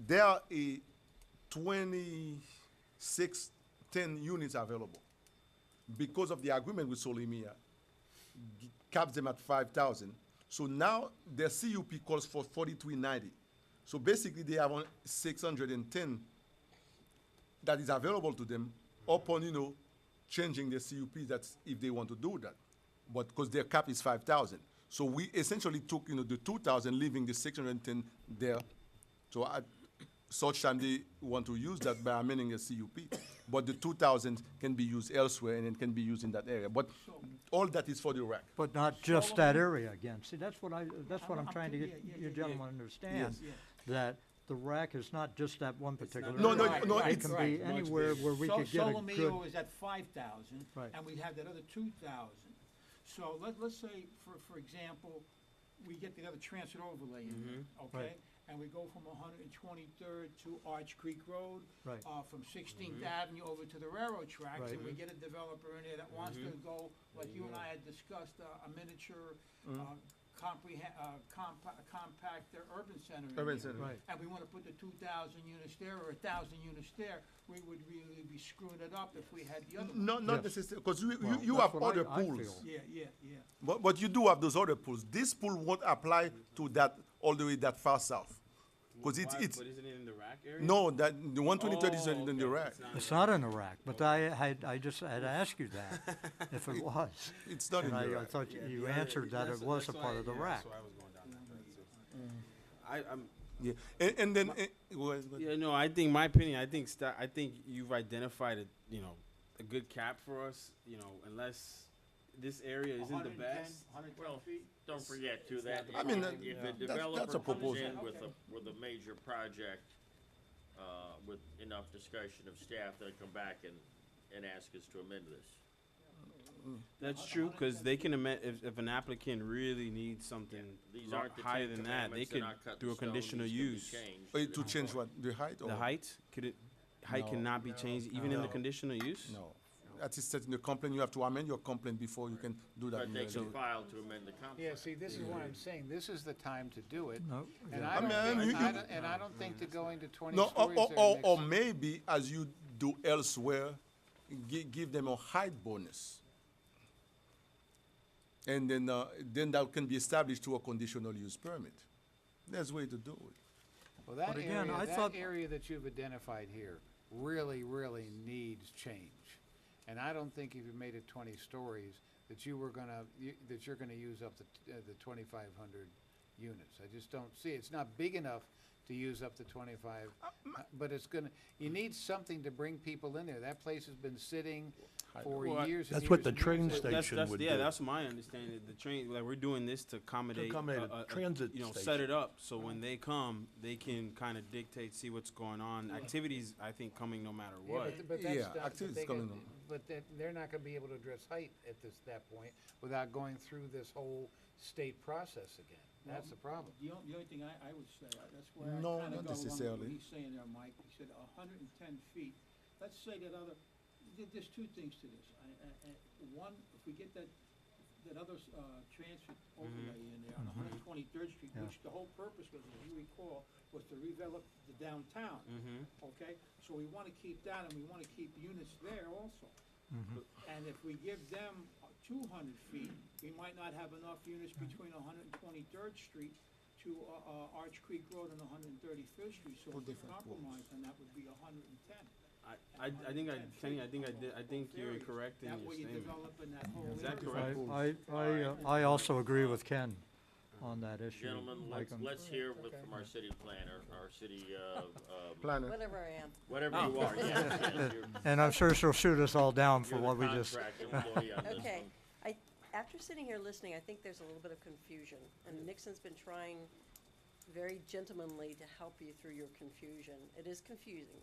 there are 10 units available. Because of the agreement with Solimia, caps them at 5,000. So now their CUP calls for 4,390. So basically, they have 610 that is available to them upon, changing their CUP, that's if they want to do that. But because their cap is 5,000. So we essentially took, the 2,000, leaving the 610 there. So at such time they want to use that by amending a CUP. But the 2,000 can be used elsewhere and it can be used in that area. But all that is for the RAC. But not just that area again. See, that's what I'm trying to get you gentlemen to understand, that the rack is not just that one particular area. No, no, Right, no, right, It can right. be anywhere where we could get a good. Solomeo is at 5,000. Right. And we have that other 2,000. So let's say, for example, we get the other transit overlay in there, okay? Right. and we go from 123rd to Arch Creek Road, Right. from 16th Avenue over to the railroad tracks, Right. and we get a developer in there that wants to go, like you and I had discussed, a miniature, compact urban center in Urban there. center. Right. And we wanna put the 2,000 units there or 1,000 units there, we would really be screwing it up if we had the other one. Not Yes. necessarily, because Well, you that's have what other I pools. feel. Yeah. But you do have those other pools. This pool won't apply to that, all the way that far south. Because Why- it's, But isn't it in the rack area? no, that, the 123rd is in the okay, rack. it's not. It's not in Iraq, but I just had asked you that, if it was. It's not in And the I rack. thought Yeah, you the other- answered that that's- it was a that's part why- of the yeah, rack. That's why I was going down that track too. I'm, Yeah, and then, go ahead, go ahead. yeah, no, I think my opinion, I think you've identified a good cap for us, unless this area isn't the best. 110 Well, feet. don't forget too that. I mean, if a that's a developer comes proposal. in with a major project, with enough discussion of staff, they'll come back and ask us to amend this. That's true, because they can amend, if an applicant really needs something These aren't the higher Ten than that, they Commandments, they're could not cut in do a stone, conditional these can be use. changed. Wait, to change what, the height or? The height, height No. cannot be changed even in the No. conditional use? No. That is set in the complaint, you have to amend your complaint before you can do that. But they immediately. can file to amend the contract. Yeah, see, this is what I'm saying, this is the time to do it. No, And yeah. I don't I mean, think, you- and I don't think that going to 20 No, stories there or makes, maybe, as you do elsewhere, give them a height bonus. And then that can be established through a conditional use permit. There's a way to do it. well, that But again, I area, thought- that area that you've identified here really, really needs change. And I don't think if you made it 20 stories, that you're gonna use up the 2,500 units. I just don't see, it's not big enough to use up the 25, but you need something to bring people in there. That place has been sitting for Well, years and That's years what the and train years. station would do. Yeah, that's my understanding. The train, like, we're doing this to accommodate. accommodate a transit Set station. it up, so when they come, they can kind of dictate, see what's going on. Activities, I think, coming no matter Yeah, what. but that's Yeah, not- but activities they coming got- on. But they're not gonna be able to address height at that point without going through this whole state process again. That's the problem. The only thing I would say, that's where I No, kinda not go along with necessarily. what he's saying there, Mike. He said 110 feet. Let's say that there's two things to this. One, if we get that other, transit overlay in there on 123rd Street, Yeah. which the whole purpose was, as you recall, was to redevelop the downtown. Okay, so we wanna keep that, and we wanna keep units there also. And if we give them 200 feet, we might not have enough units between 123rd Street to, Arch Creek Road and 135th Street, so Two the different compromise on that would be 110. I think Kenny, I think you're correct in That your way you statement. develop in that whole Is that area. correct? I also agree with Ken on that issue. Gentlemen, Like, let's hear from our city planner, our city, Planner. Whatever I am. whatever you are, yes, you're And I'm sure she'll shoot us all down for you're what the we just, contract employee on this Okay, one. after sitting here listening, I think there's a little bit of confusion, and Nixon's been trying very gentlemanly to help you through your confusion. It is confusing.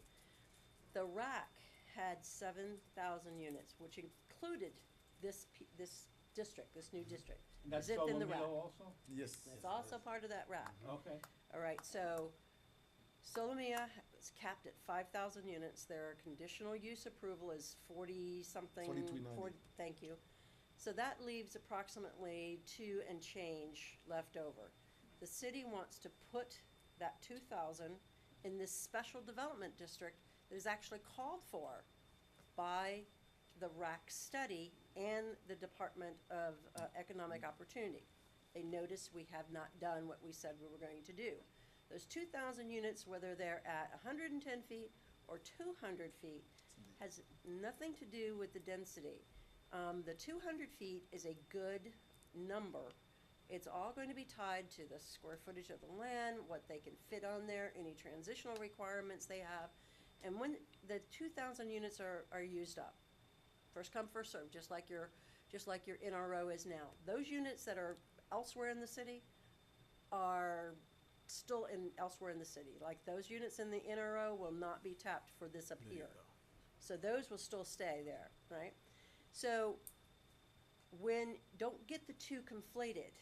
The RAC had 7,000 units, which included this district, this new district. And that's Is it in the Solomeo RAC? also? Yes. It's also part of that RAC. Okay. All right, so Solomia is capped at 5,000 units. Their conditional use approval is 40-something. 4290. Thank you. So that leaves approximately 2 and change left over. The city wants to put that 2,000 in this special development district that is actually called for by the RAC study and the Department of Economic Opportunity. They notice we have not done what we said we were going to do. Those 2,000 units, whether they're at 110 feet or 200 feet, has nothing to do with the density. The 200 feet is a good number. It's all going to be tied to the square footage of the land, what they can fit on there, any transitional requirements they have. And when the 2,000 units are used up, first come, first served, just like your NRO is now. Those units that are elsewhere in the city are still elsewhere in the city. Like those units in the NRO will not be tapped for this up here. So those will still stay there, right? So don't get the two conflated,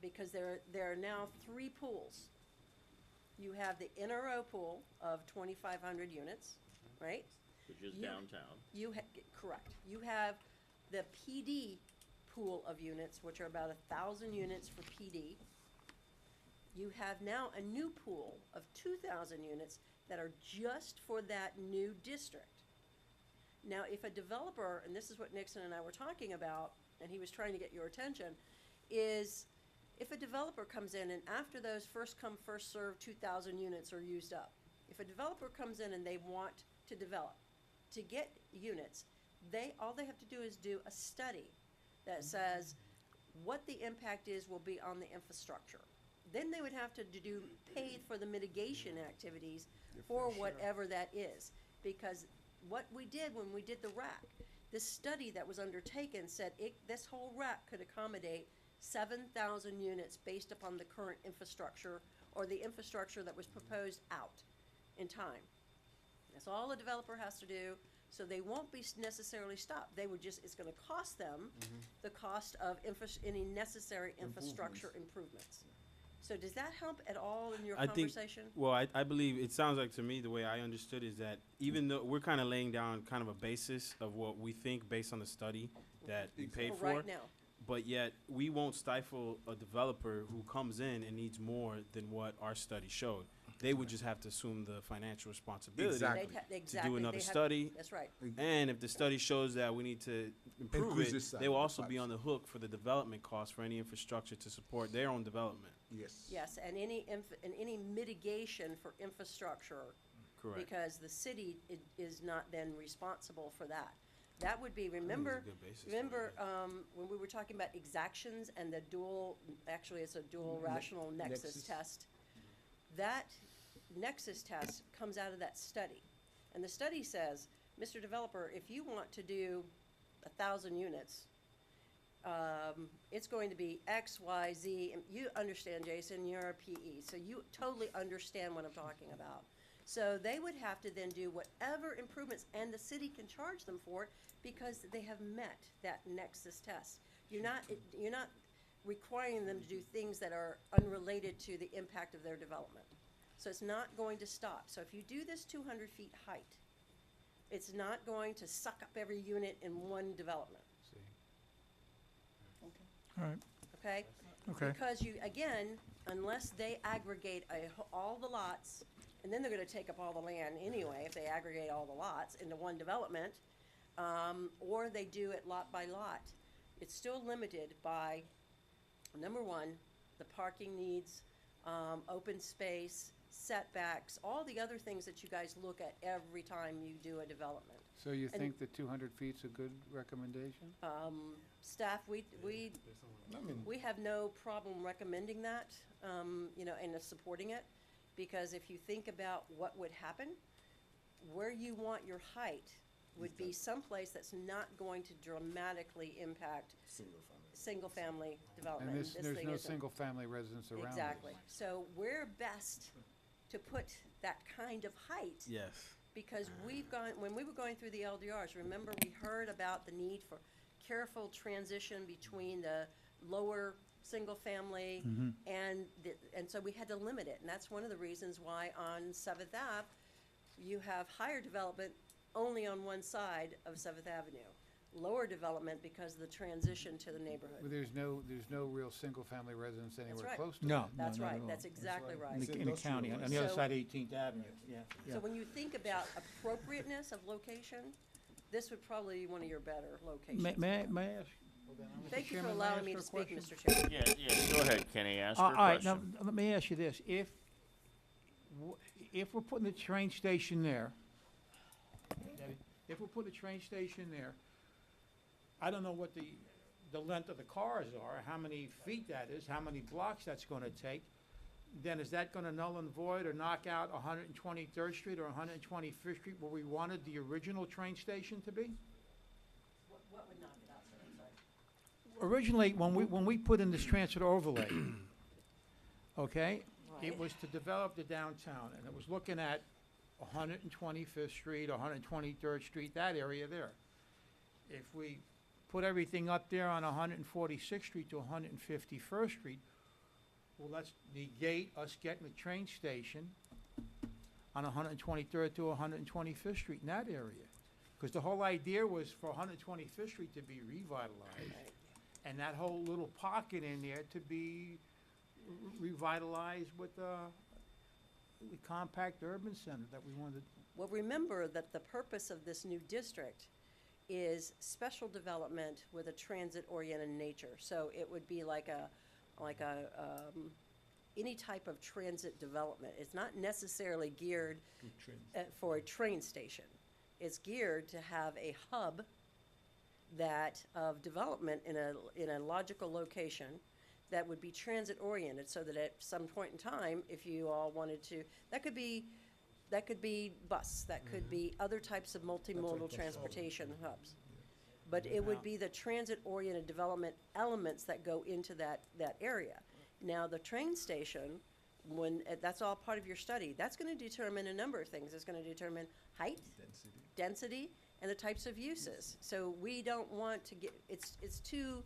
because there are now 3 pools. You have the NRO pool of 2,500 units, right? Which is You- downtown. Correct. You have the PD pool of units, which are about 1,000 units for PD. You have now a new pool of 2,000 units that are just for that new district. Now, if a developer, and this is what Nixon and I were talking about, and he was trying to get your attention, is if a developer comes in and after those first come, first served 2,000 units are used up, if a developer comes in and they want to develop, to get units, all they have to do is do a study that says what the impact will be on the infrastructure. Then they would have to pay for the mitigation activities for whatever that is. Because what we did when we did the rack, this study that was undertaken said this whole rack could accommodate 7,000 units based upon the current infrastructure or the infrastructure that was proposed out in time. That's all a developer has to do, so they won't be necessarily stopped. They would just, it's gonna cost them the cost of any necessary infrastructure improvements. So does that help at all in your I think, conversation? well, I believe, it sounds like to me, the way I understood is that even though we're kind of laying down kind of a basis of what we think based on the study that we paid For for. right now. But yet, we won't stifle a developer who comes in and needs more than what our study showed. They would just have to assume the financial responsibility Exactly. They'd to exactly, do another they have- study. That's right. And if the study shows that we need to improve Increase it, this side they will of the also be pipes. on the hook for the development costs for any infrastructure to support their own development. Yes. Yes, and any mitigation for infrastructure. Correct. Because the city is not then responsible for that. That would be, remember, good basis for it, when we were talking about exactions and the actually it's a dual rational nexus test. That nexus test comes out of that study. And the study says, Mr. Developer, if you want to do 1,000 units, it's going to be X, Y, Z, and you understand, Jason, you're a PE, so you totally understand what I'm talking about. So they would have to then do whatever improvements, and the city can charge them for it because they have met that nexus test. You're not requiring them to do things that are unrelated to the impact of their development. So it's not going to stop. So if you do this 200 feet height, it's not going to suck up every unit in one development. All right, Okay? okay. Because you, again, unless they aggregate all the lots, and then they're gonna take up all the land anyway, if they aggregate all the lots into one development, or they do it lot by lot, it's still limited by, number one, the parking needs, open space, setbacks, all the other things that you guys look at every time you do a development. So you And- think the 200 feet's a good recommendation? Staff, we I mean, We have no problem recommending that, and supporting it, because if you think about what would happen, where you want your height would be someplace that's not going to dramatically impact single-family development. And This there's thing no isn't. single-family residence around it. Exactly. So we're best to put that kind of height. Yes. Because when we were going through the LDRs, remember, we heard about the need for careful transition between the lower single-family and so we had to limit it. And that's one of the reasons why on 7th Ave, you have higher development only on one side of 7th Avenue. Lower development because of the transition to the neighborhood. Well, there's no real single-family residence anywhere right. close to it. No, That's not at right, all. that's exactly right. In the county, on the other So- side of 18th Avenue, yeah, yeah. So when you think about appropriateness of location, this would probably be one of your better locations. May I ask? Thank you for Chairman, may I allowing ask me her to a speak, question? Mr. Chairman. Yeah, go ahead, Kenny, ask her All a right, now, question. let me ask you this, if we're putting a train station there, Debbie, if we're putting a train station there, I don't know what the length of the cars are, how many feet that is, how many blocks that's gonna take, then is that gonna null and void or knock out 123rd Street or 125th Street where we wanted the original train station to be? What would knock it out, sir? I'm sorry. Originally, when we put in this transit overlay, okay, it was to develop the downtown, and it was looking at 125th Street, 123rd Street, that area there. If we put everything up there on 146th Street to 151st Street, well, let's negate us getting a train station on 123rd to 125th Street in that area. Because the whole idea was for 125th Street to be revitalized, and that whole little pocket in there to be revitalized with the compact urban center that we wanted. Well, remember that the purpose of this new district is special development with a transit-oriented nature. So it would be like any type of transit development. It's not necessarily geared for a train station. It's geared to have a hub of development in a logical location that would be transit-oriented, so that at some point in time, if you all wanted to, that could be bus, that could be other types of multimodal transportation hubs. But it would be the transit-oriented development elements that go into that area. Now, the train station, that's all part of your study, that's gonna determine a number of things. It's gonna determine height, density, and the types of uses. So we don't want to get, it's too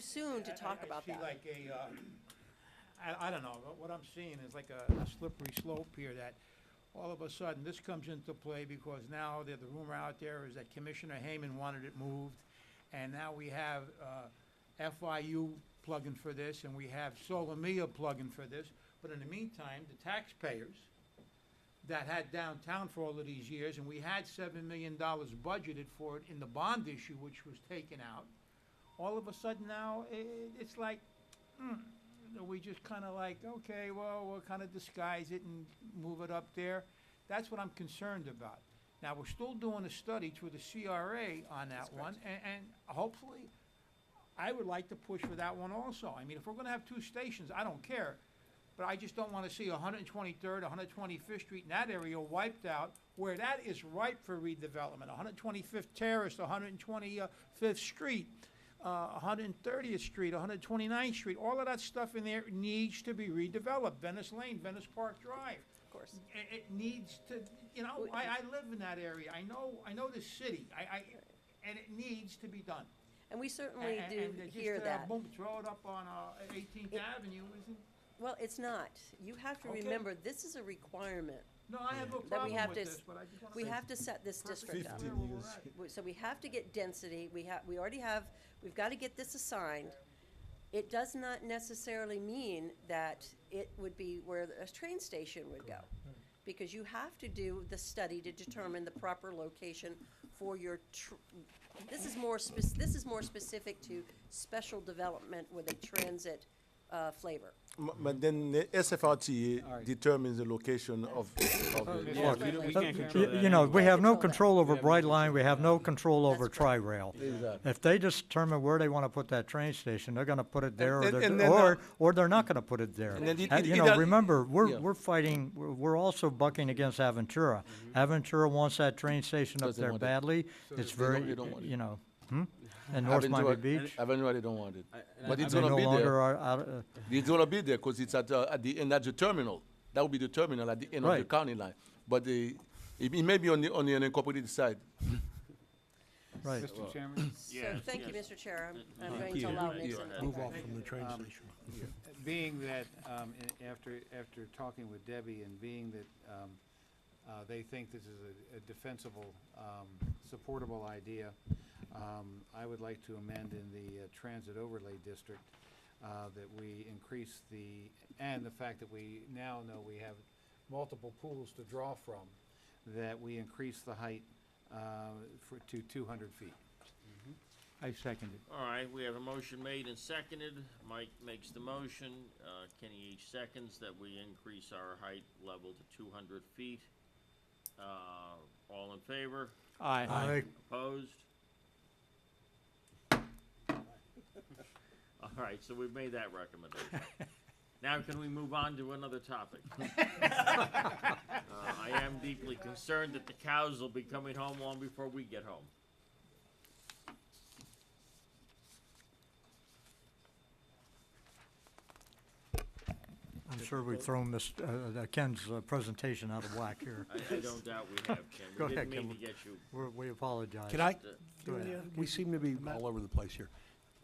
soon to talk about that. I see like I don't know, what I'm seeing is like a slippery slope here, that all of a sudden this comes into play because now the rumor out there is that Commissioner Hayman wanted it moved, and now we have FIU plugging for this, and we have Solomia plugging for this. But in the meantime, the taxpayers that had downtown for all of these years, and we had $7 million budgeted for it in the bond issue, which was taken out, all of a sudden now, it's like, we just kind of like, okay, well, we'll kind of disguise it and move it up there. That's what I'm concerned about. Now, we're still doing a study through the CRA on that one, and hopefully, I would like to push for that one also. I mean, if we're gonna have two stations, I don't care, but I just don't wanna see 123rd, 125th Street in that area wiped out, where that is ripe for redevelopment. 125th Terrace, 125th Street, 130th Street, 129th Street, all of that stuff in there needs to be redeveloped. Venice Lane, Venice Park Drive. Of course. It needs to, I live in that area. I know the city. And it needs to be done. And we certainly do And hear just, that. boom, throw it up on 18th Avenue isn't, Well, it's not. You have to Okay. remember, this is a requirement. no, I have no That we problem have with to this, but I just want to. We have to set this district up. So we have to get density, we've got to get this assigned. It does not necessarily mean that it would be where a train station would go. Because you have to do the study to determine the proper location for your, this is more specific to special development with a transit flavor. But then the SFRTA determines the location of the. Yeah, we can't control that. You know, we have no Control that. control over Brightline, we have no control over That's correct. Tri-Rail. Exactly. If they determine where they want to put that train station, they're going to put it there, And then, or they're not going to put it there. And then You know, remember, yeah. we're fighting, we're also bucking against Aventura. Aventura wants that train station up Doesn't there want it. badly. It's very, they don't want it. you know, and North Miami Beach. Avenue, they don't want it. But it's They gonna no be longer there. are out, It's gonna be there because it's at the end, that's the terminal. That would be the terminal at the end of the Right. county line. But it may be on the unincorporated side. right. Mr. Chairman, So, Yes, thank you, yes. Mr. Chair. I'm Thank going to you. allow Thank you. Nixon. to Move take off that. from the train Um, station. being that, after talking with Debbie and being that, they think this is a defensible, supportable idea, I would like to amend in the transit overlay district, that we increase and the fact that we now know we have multiple pools to draw from, that we increase the height, to 200 feet. I second it. All right, we have a motion made and seconded. Mike makes the motion, Kenny H seconds that we increase our height level to 200 feet. All in favor? Aye. Opposed? All right, so we've made that recommendation. Now can we move on to another topic? I am deeply concerned that the cows will be coming home long before we get home. I'm sure we've thrown Ken's presentation out of whack here. I don't doubt we have, Ken. Go We ahead, didn't mean Ken. to get you. We apologize. Can I, Go ahead. we seem to be all over the place here.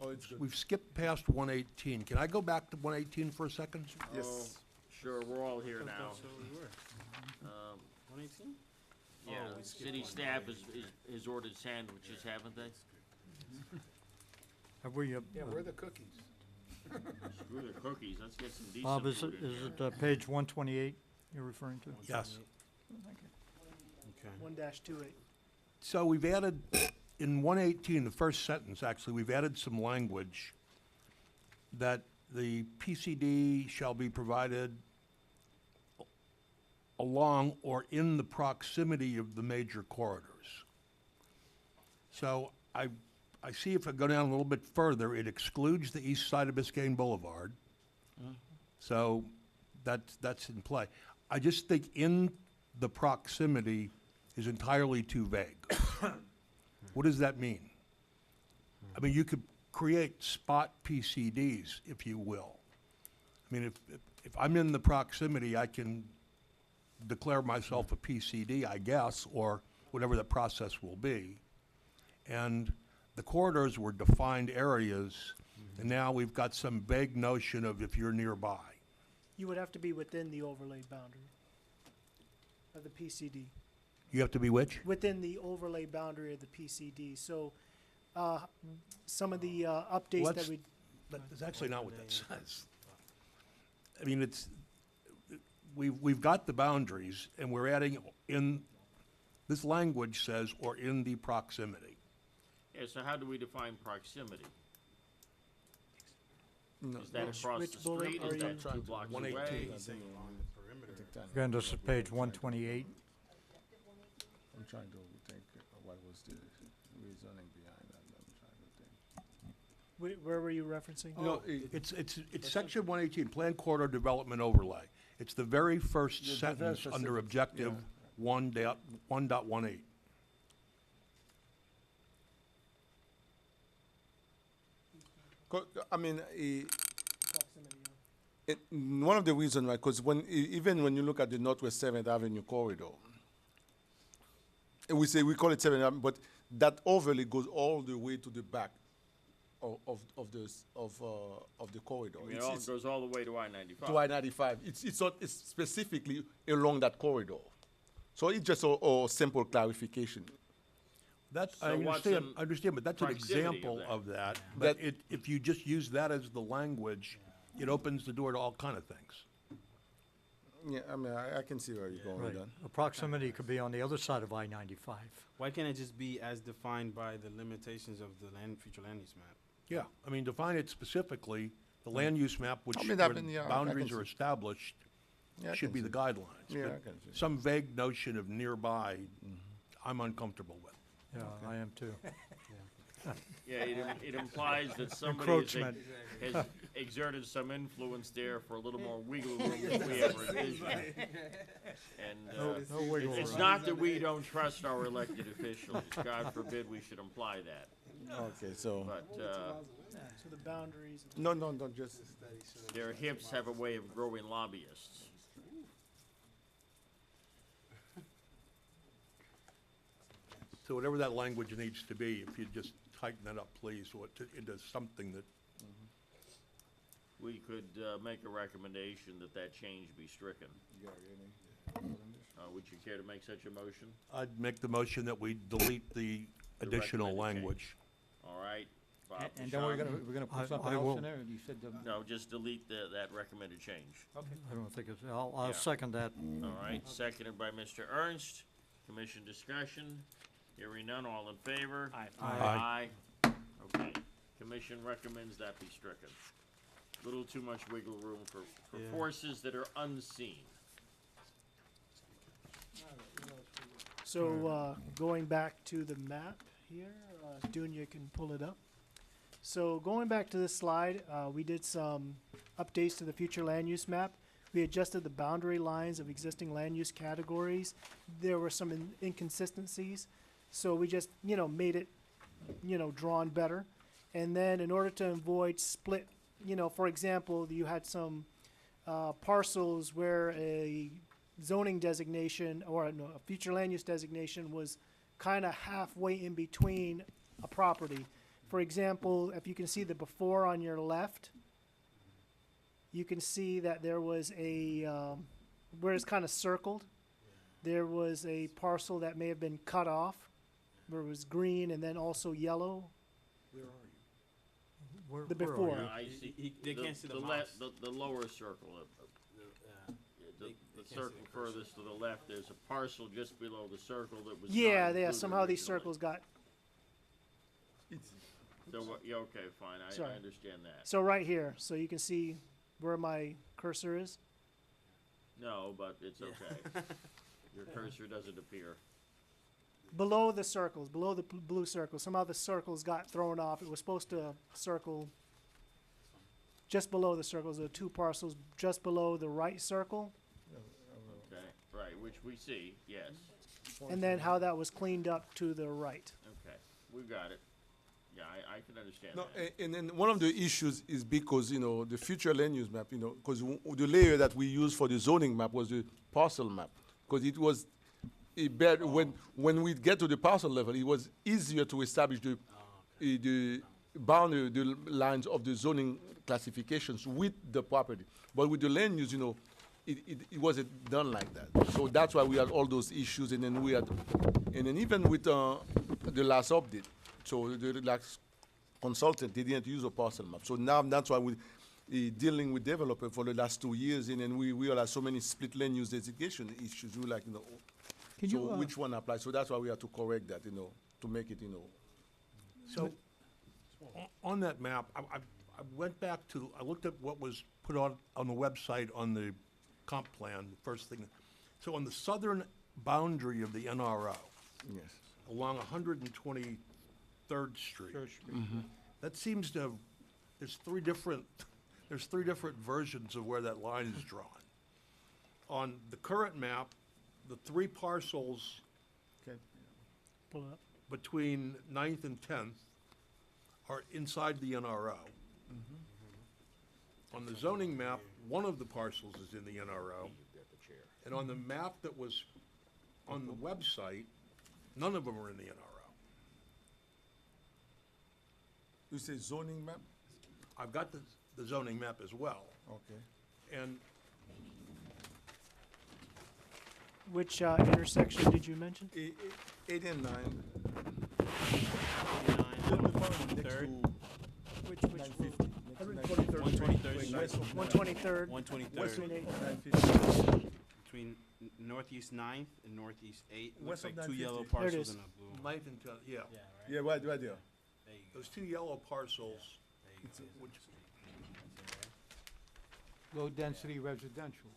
Oh, it's good. We've skipped past 118. Can I go back to 118 for a second? Yes. Oh, sure, we're all here now. So we were. 118? Yeah, city staff has ordered sandwiches, haven't they? Have we, Yeah, where are the cookies? Screw the cookies, let's get some decent Bob, is food in it here. page 128 you're referring to? Yes. Okay. 1-28. So we've added, in 118, the first sentence, actually, we've added some language that the PCD shall be provided along or in the proximity of the major corridors. So I see if I go down a little bit further, it excludes the east side of Biscayne Boulevard. So that's in play. I just think in the proximity is entirely too vague. What does that mean? I mean, you could create spot PCDs, if you will. I mean, if I'm in the proximity, I can declare myself a PCD, I guess, or whatever the process will be. And the corridors were defined areas, and now we've got some vague notion of if you're nearby. You would have to be within the overlay boundary of the PCD. You have to be which? Within the overlay boundary of the PCD. So, some of the updates that Let's- we, That's actually not what that says. I mean, we've got the boundaries, and we're adding in, this language says, or in the proximity. Yeah, so how do we define proximity? No, Is that across which the bullet street, are is you- that 2 blocks 118. away? He's saying on the perimeter. Again, this is page 128. I'm trying to think what was the reasoning behind that. I'm trying to think. where were you referencing? No, It's section 118, Plan Corridor Development Overlay. It's the very first The very sentence first under sentence, objective yeah. 1.18. I mean, Proximity, yeah. one of the reasons, right, because even when you look at the Northwest 7th Avenue corridor, and we call it 7th Avenue, but that overlay goes all the way to the back of the corridor. I mean, it all goes all the way to I-95. To I-95. It's specifically along that corridor. So it's just a simple clarification. That's, So what's in I understand, but that's an proximity of example that? of that. But That- if you just use that as the language, it opens the door to all kind of things. Yeah, I mean, I can see where you're going with Right. that. A proximity could be on the other side of I-95. Why can't it just be as defined by the limitations of the future land use map? Yeah, I mean, define it specifically, the land use map, which I mean, where yeah, I boundaries can are see. established, Yeah, I should can be the see. guidelines. Yeah, But I can see. some vague notion of nearby, I'm uncomfortable with. Yeah, I am too. Yeah, it implies that somebody has Encroachment. has exerted some influence there for a little more wiggle room than we ever envisioned. And, No wiggle it's room. not that we don't trust our elected officials, God forbid we should imply that, Okay, so, but, So the boundaries. no, just, their hips have a way of growing lobbyists. So whatever that language needs to be, if you just tighten that up, please, so into something that, We could, make a recommendation that that change be stricken. Would you care to make such a motion? I'd make the motion that we delete the additional recommended change. language. All right, Bob, And then we're Sean? gonna I- put something I else will- in there, you said, No, just delete that recommended change. I don't think it's, I'll Yeah. second that. All right, seconded by Mr. Ernst. Commission discussion. Hearing none, all in favor? Aye. Aye. Okay. Commission recommends that be stricken. Little too much wiggle room for Yeah. forces that are unseen. So, going back to the map here, Dunya can pull it up. So going back to this slide, we did some updates to the future land use map. We adjusted the boundary lines of existing land use categories. There were some inconsistencies, so we just, made it, drawn better. And then in order to avoid split, for example, you had some parcels where a zoning designation or a future land use designation was kind of halfway in between a property. For example, if you can see the before on your left, you can see that there was a, where it's kind of circled, there was a parcel that may have been cut off, where it was green and then also yellow. Where- The where are before. you? I see. They can't see the left, mouse. the lower circle, They the can't see circle the cursor. furthest to the left, there's a parcel just below the circle that was not Yeah, included somehow these originally. circles got, So, yeah, okay, fine, I Sorry. understand that. so right here, so you can see where my cursor is. No, but it's okay. Your cursor doesn't appear. Below the circles, below the blue circles, somehow the circles got thrown off. It was supposed to circle just below the circles, there were two parcels just below the right circle, Okay, right, which we see, yes. and then how that was cleaned up to the right. Okay, we got it. Yeah, I can understand No, that. and then one of the issues is because, you know, the future land use map, you know, because the layer that we used for the zoning map was the parcel map. Because it was a better, when we get to the parcel level, it was easier to establish the boundary, the lines of the zoning classifications with the property. But with the land use, you know, it wasn't done like that. So that's why we had all those issues, and then even with the last update, so the last consultant, they didn't use a parcel map. So now that's why we dealing with developer for the last 2 years, and then we realized so many split land use designation issues. We like, you know, Can so you, which one applies? So that's why we have to correct that, you know, to make it, you know. So, on that map, I went back to, I looked at what was put on the website on the comp plan, the first thing. So on the southern boundary of the NRO, Yes. along 123rd Street, Church Street. that seems to, there's three different versions of where that line is drawn. On the current map, the three parcels Pull it up. between 9th and 10th are inside the NRO. On the zoning map, one of the parcels is in the NRO. And on the map that was on the website, none of them are in the NRO. You say zoning map? I've got the zoning map as well. Okay. And Which intersection did you mention? 8 and 9. Third, Which, 950. 123rd, 123rd? 123rd, between Northeast 9th and Northeast 8th. Looks West of like two 950. yellow There it parcels is. and a blue. 9th and 10th, yeah. Yeah, right? Yeah, right there. There you go. Those two yellow parcels, There you go. which, Low-density residential.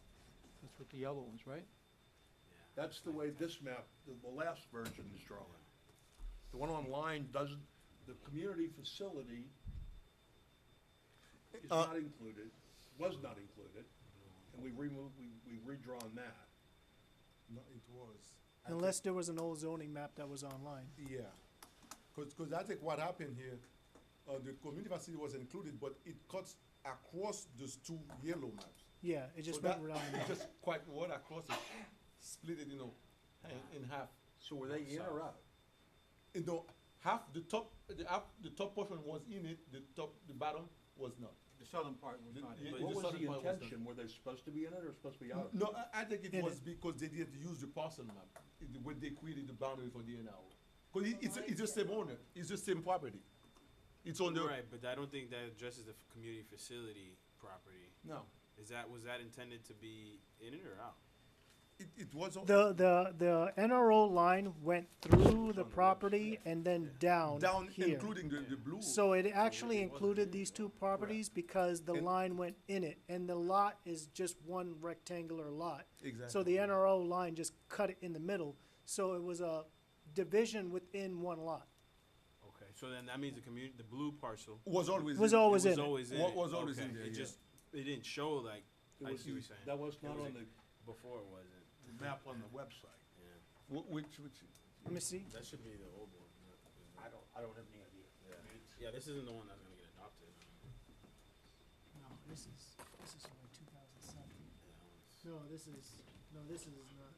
That's what the yellow ones, right? that's the way this map, the last version is drawn. The one online doesn't, the community facility is not included, was not included, and we redrawn that. No, it was. Unless there was an old zoning map that was online. Yeah. Because I think what happened here, the community facility was included, but it cuts across those two yellow maps. Yeah, it just So went that- around. it just quite went across it, split it, you know, in half. So were they in or out? You know, half the top portion was in it, the bottom was not. The southern part was The- not. yeah, in. What the was southern the part was not. intention? Were they supposed to be in it or supposed to be out of it? No, I think it In was it. because they didn't use the parcel map when they created the boundary for the NRO. Because it's the same owner, it's the same property. It's on the. Right, but I don't think that addresses the community facility property. No. Was that intended to be in it or out? It was. The NRO line went through the property and then down Down, here. including the blue. So it actually included these two properties because the line went in it, and the lot is just one rectangular lot. Exactly. So the NRO line just cut it in the middle, so it was a division within one lot. Okay, so then that means the blue parcel Was always. Was in. always was in it. always in Wa- it. was always in Okay, there, It yeah. just, it didn't show like, It I was see what you're the- saying. That was It not was on a- the Before it wasn't. map on the website. Yeah, Which. Let me see. that should be the old one. I don't have any idea. Yeah, this isn't the one that's gonna get adopted. No, this is only 2007. Yeah, No, this is not.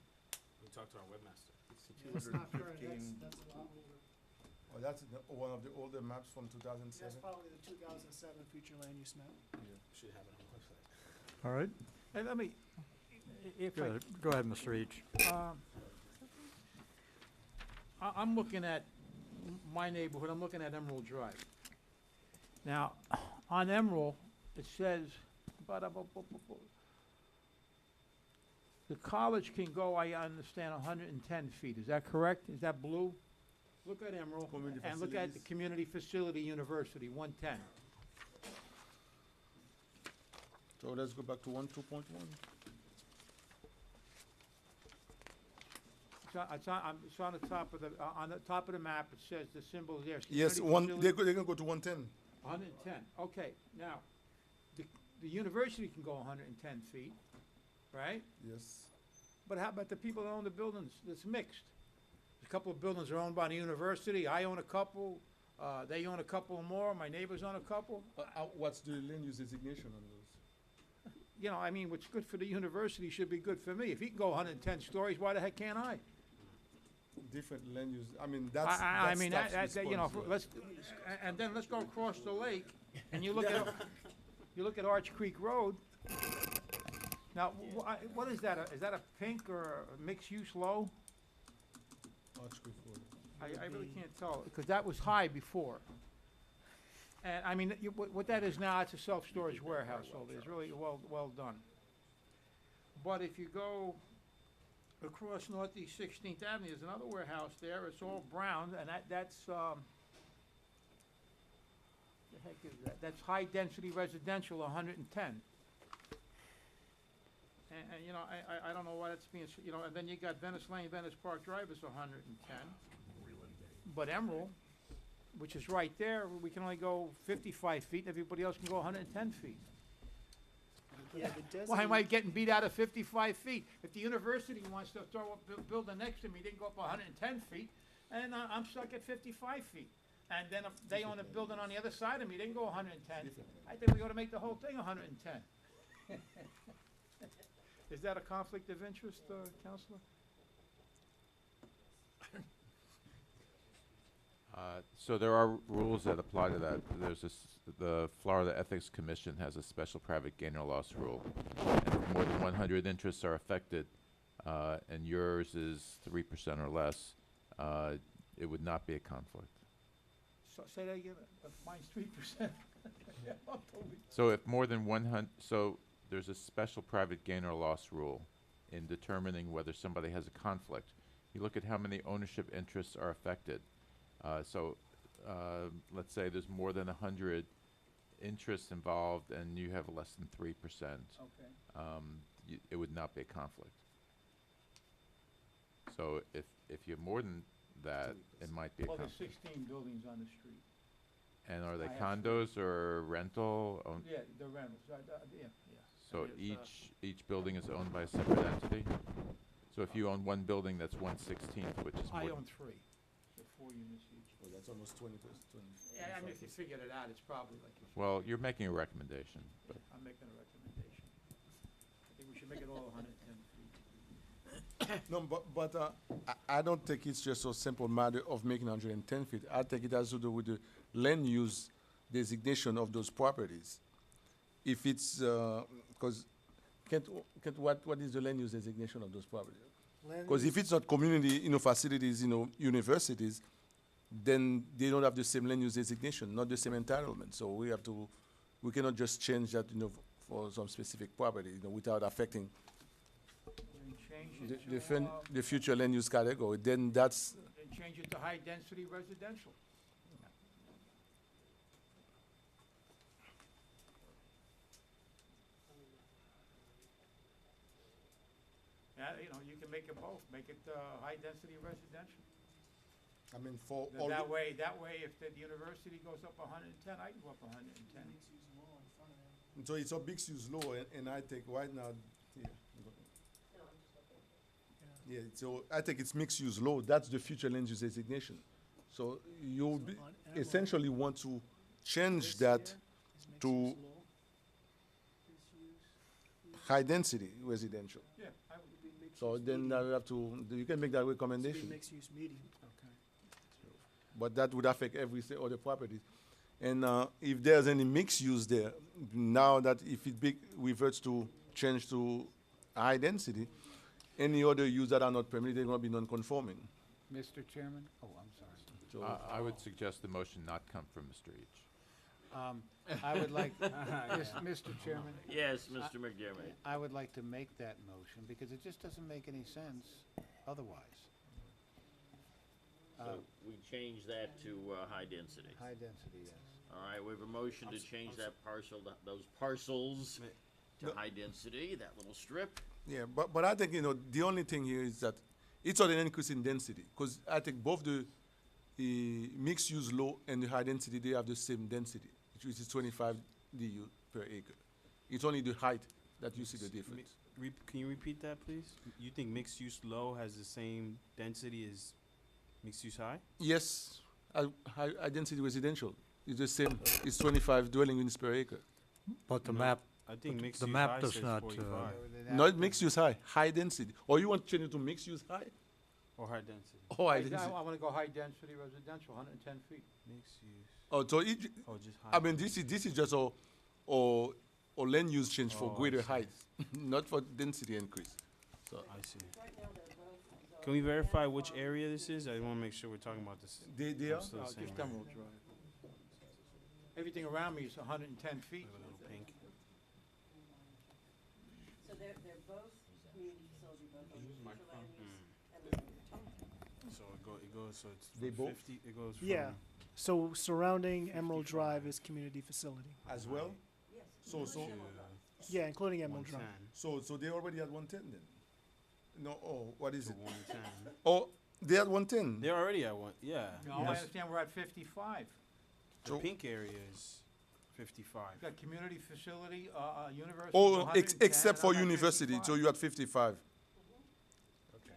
we talked to our webmaster. It's the That's not current, 215. that's a lot older. Oh, that's one of the older maps from 2007. That's probably the 2007 future land use map. Should have it on the website. All right, Hey, let me, if I, go ahead, Mr. Each. I'm looking at my neighborhood, I'm looking at Emerald Drive. Now, on Emerald, it says, the college can go, I understand, 110 feet, is that correct? Is that blue? Look at Emerald, Community and look at the facilities. Community Facility University, 110. So let's go back to 1, 2.1. It's on the top of the map, it says the symbol there. Yes, Community facility- they're gonna go to 110. 110, okay. Now, the university can go 110 feet, right? Yes. But how about the people that own the buildings? It's mixed. A couple of buildings are owned by the university, I own a couple, they own a couple more, my neighbors own a couple. What's the land use designation on those? You know, I mean, what's good for the university should be good for me. If he can go 110 stories, why the heck can't I? Different land use, I mean, that's, I that's mean, staff's you know, response, and then let's go across the lake, and you look at Arch Creek Road. Now, what is that? Is that a pink or a mixed-use low? Arch Creek Road. I really can't tell, because that was high before. And, I mean, what that is now, it's a self-storage warehouse, so it's really well done. But if you go across Northeast 16th Avenue, there's another warehouse there, it's all brown, and that's, the heck is that? That's high-density residential, 110. And, you know, I don't know why that's being, you know, and then you got Venice Lane, Venice Park Drive is 110. But Emerald, which is right there, we can only go 55 feet, and everybody else can go 110 feet. Yeah, the Why am desi- I getting beat out of 55 feet? If the university wants to throw up a building next to me, they can go up 110 feet, and I'm stuck at 55 feet. And then if they own a building on the other side of me, they can go 110. I think we ought to make the whole thing 110. Is that a conflict of interest, Counselor? So there are rules that apply to that. There's the Florida Ethics Commission has a special private gain or loss rule. And if more than 100 interests are affected, and yours is 3% or less, it would not be a conflict. So, say that again, mine's 3%. So if more than 100, so there's a special private gain or loss rule in determining whether somebody has a conflict. You look at how many ownership interests are affected. Let's say there's more than 100 interests involved and you have less than 3%. Okay. It would not be a conflict. So if you have more than that, it might be a Well, there's conflict. 16 buildings on the street. And are they I have condos or rental? Yeah, the rentals, yeah. So I mean, it's, each building is owned by a separate entity? So if you own one building, that's 1/16, which is more. I own 3, so 4 units each. Oh, that's almost 20%. Yeah, I mean, if you figured it out, it's probably like you said. Well, you're making a recommendation, but I'm making a recommendation. I think we should make it all 110 feet. No, but I don't think it's just a simple matter of making 110 feet. I think it has to do with the land use designation of those properties. If it's, because what is the land use designation of those properties? land Because use- if it's not community, facilities, universities, then they don't have the same land use designation, not the same entitlement. So we cannot just change that, for some specific property, without affecting Then change it the future land use category. Then that's, then change it to high-density residential. Yeah, you can make it both, make it, high-density residential. I mean, for Then all, that way, if the university goes up 110, I can go up 110. so it's a mixed use law, and I think right now, yeah. Yeah, so I think it's mixed use law, that's the future land use designation. So you'll be, on Emerald, essentially want to change this that here is mixed to use law. This use high density residential. Yeah, I would. would be mixed So use then medium. you can make that This would be recommendation. mixed use medium. but that would affect every other properties. And if there's any mixed use there, now that if it reverts to change to high density, any other use that are not permitted, they're gonna be non-conforming. Mr. Chairman? Oh, I'm sorry. So, I would suggest the motion not come from Mr. Each. I would like, Mr. Chairman, Yes, Mr. McDermott. I would like to make that motion because it just doesn't make any sense otherwise. So we change that to high density. High density, yes. All right, we have a motion to change that parcel, those parcels to high density, that little strip. yeah, but I think, the only thing here is that it's not an increase in density, because I think both the mixed use low and the high density, they have the same density, which is 25 DU per acre. It's only the height that you see the difference. Can you repeat that, please? You think mixed use low has the same density as mixed use high? Yes, high density residential is the same, it's 25 dwelling units per acre. But the No, map, I think mixed the use map high does says not, 45 Not mixed use high density. Or you want to change it to mixed use high? or high density. Oh, high I density. wanna go high density residential, 110 feet. Mixed use. Oh, so Oh, just high. I mean, this is just a land use change for Oh, I greater see. height, not for density increase. So I see. Can we verify which area this is? I want to make sure we're talking about this. they are. Still the same Just area. Emerald Drive. Everything around me is 110 feet. A little pink. So they're both community facility, both on future land use and So it goes. So it's They from both? 50. It goes from. Yeah. So surrounding Emerald Drive is community facility. As well. yes. So Yeah, including Emerald Drive. 110 so they already had 110 then. No, oh, what is to it? 110. Oh, they had 110. They're already at one. Yeah. No, I understand we're at 55. The So- pink area is 55. We've got community facility, university. Oh, except for university, so you had 55. Okay.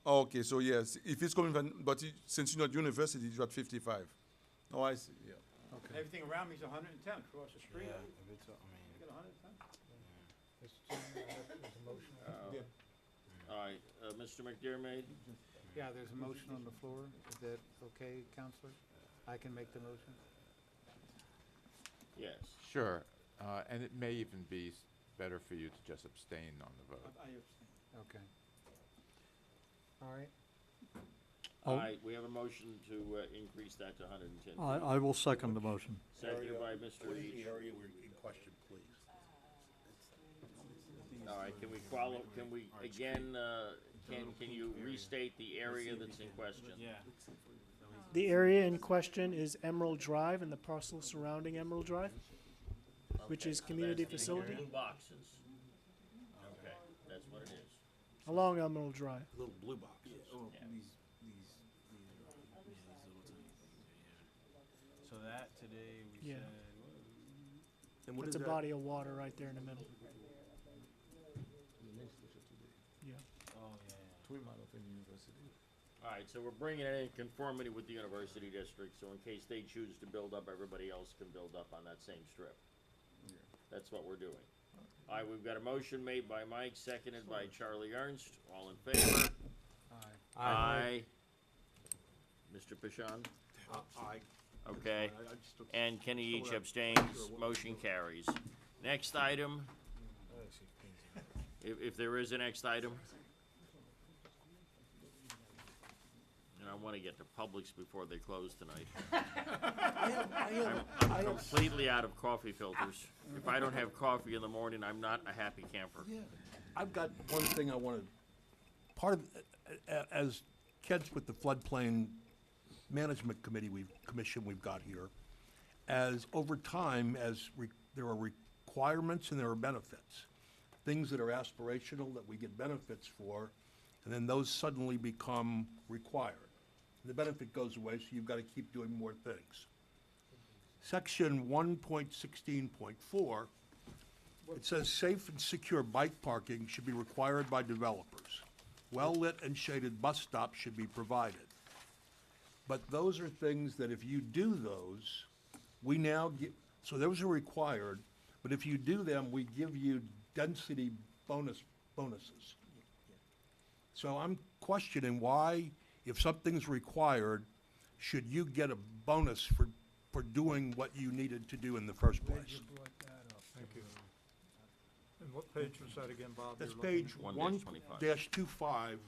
Okay, so yes, if it's coming from, but since you're not university, you had 55. Oh, I see. Yeah. Okay. Everything around me is 110 across the street. Yeah. If it's, I mean. You got 110? All right, Mr. McDermott, Yeah, there's a motion on the floor. Is that okay, Counselor? I can make the motion? yes. Sure, and it may even be better for you to just abstain on the vote. I abstain. Okay. All right. All Oh. right, we have a motion to increase that to 110 feet. I will second the motion. Seconded by Mr. Each. area in question, please? All right, can we again, can you restate the area that's in question? Yeah. The area in question is Emerald Drive and the parcel surrounding Emerald Drive, which Okay, is so community that's the facility blue boxes. Okay, that's what it is. along Emerald Drive. Little blue box. So that today we Yeah. said. And what It's is a that? body of water right there in the middle. Yeah. Oh yeah. 3 miles from university. All right, so we're bringing it in conformity with the university district, so in case they choose to build up, everybody else can build up on that same strip. That's what we're doing. All right, we've got a motion made by Mike, seconded by Charlie Ernst. All in favor? Aye. Mr. Pashon? Aye. Okay. I just took- And Kenny each Sure, abstains. what- Motion carries. Next item, if there is a next item. And I want to get to Publix before they close tonight. I'm completely out of coffee filters. If I don't have coffee in the morning, I'm not a happy camper. I've got one thing I wanted, part of, as Ken's with the floodplain management commission we've got here, as over time, there are requirements and there are benefits. Things that are aspirational that we get benefits for, and then those suddenly become required. The benefit goes away, so you've got to keep doing more things. Section 1.16.4, it says safe and secure bike parking should be required by developers. Well-lit and shaded bus stops should be provided. But those are things that if you do those, we now get, so those are required, but if you do them, we give you density bonuses. So I'm questioning why, if something's required, should you get a bonus for doing what you needed to do in the first place. Thank you. And what page was that again, Bob? That's you're looking page One one dash 25. dash 25,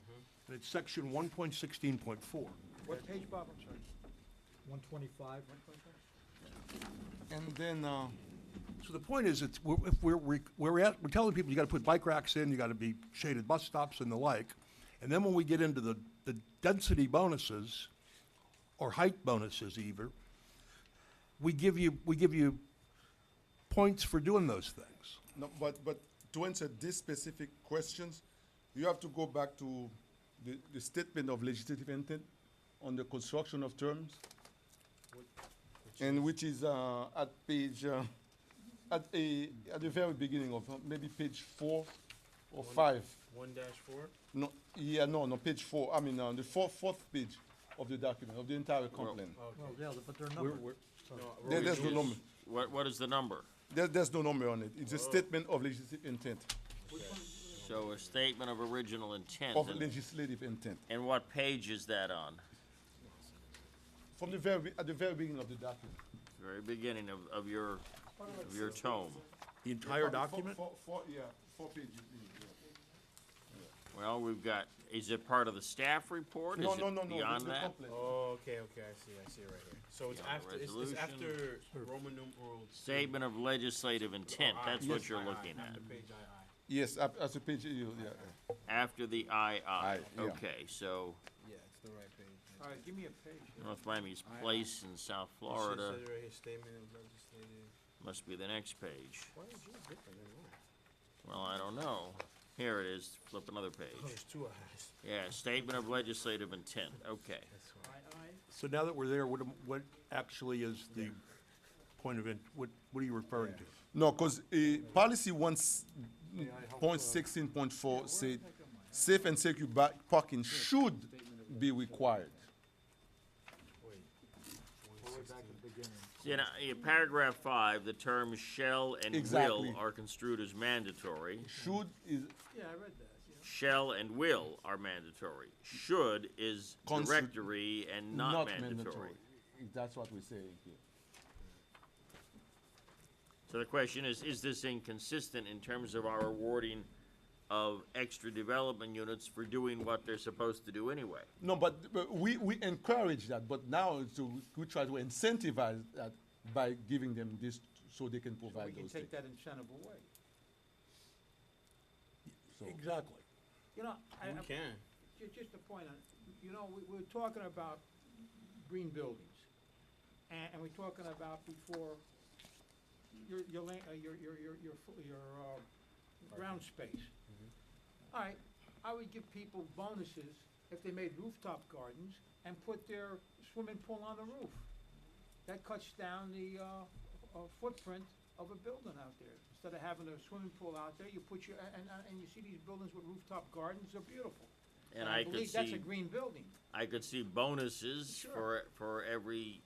and it's section 1.16.4. What page, Bob, I'm sorry? 125? And then, So the point is, it's, if we're telling people you gotta put bike racks in, you gotta be shaded bus stops and the like, and then when we get into the density bonuses, or height bonuses either, we give you points for doing those things. no, but to answer these specific questions, you have to go back to the statement of legislative intent on the construction of terms, and which is at page, at the very beginning of maybe page 4 or 5. 1-4? No, yeah, no, page 4. I mean, the fourth page of the document, of the entire complaint. Well, yeah, but they're numbered. So- There's no number. What is the number? There's no number on it. It's a statement of legislative intent, So a statement of original intent. of and- legislative intent. And what page is that on? From at the very beginning of the document. Very beginning of your tome. The entire document? Four pages. Well, we've got, is it part of the staff report? Is No, it no, no, beyond the that? complaint. Oh, okay, I see it right here. So it's Yeah, after, it's resolution. after Roman numeral two. Statement of legislative intent, that's what Yes. you're looking at. After page II. Yes, as a page, yeah. After the II. yeah. Okay, so Yeah, it's the right page. All right, give me a page. North Miami's Place in South It Florida says right here, statement of legislative. must be the next page. Why is yours different than mine? Well, I don't know. Here it is, flip another Oh, page. there's two eyes. Yeah, statement of legislative intent, okay. That's why. So now that we're there, what actually is the point of, what are you referring to? No, because policy 1.16.4 said safe and secure parking should be required. See, now, in paragraph 5, the terms shall and Exactly. will are construed as mandatory. Should is Yeah, I read that, yeah. Shall and will are mandatory. Should is Consti- directory and not mandatory. That's what we're saying here. So the question is this inconsistent in terms of our awarding of extra development units for doing what they're supposed to do anyway? No, but we encourage that, but now we try to incentivize that by giving them this so they can We provide can those take things. that incentive away. So- Exactly. You know, We can. just a point on, you know, we're talking about green buildings. And we're talking about before your ground space. All right, I would give people bonuses if they made rooftop gardens and put their swimming pool on the roof. That cuts down the, footprint of a building out there. Instead of having a swimming pool out there, you put your, and you see these buildings with rooftop gardens, they're beautiful. And I could believe that's a see, green building. I could see bonuses Sure. for every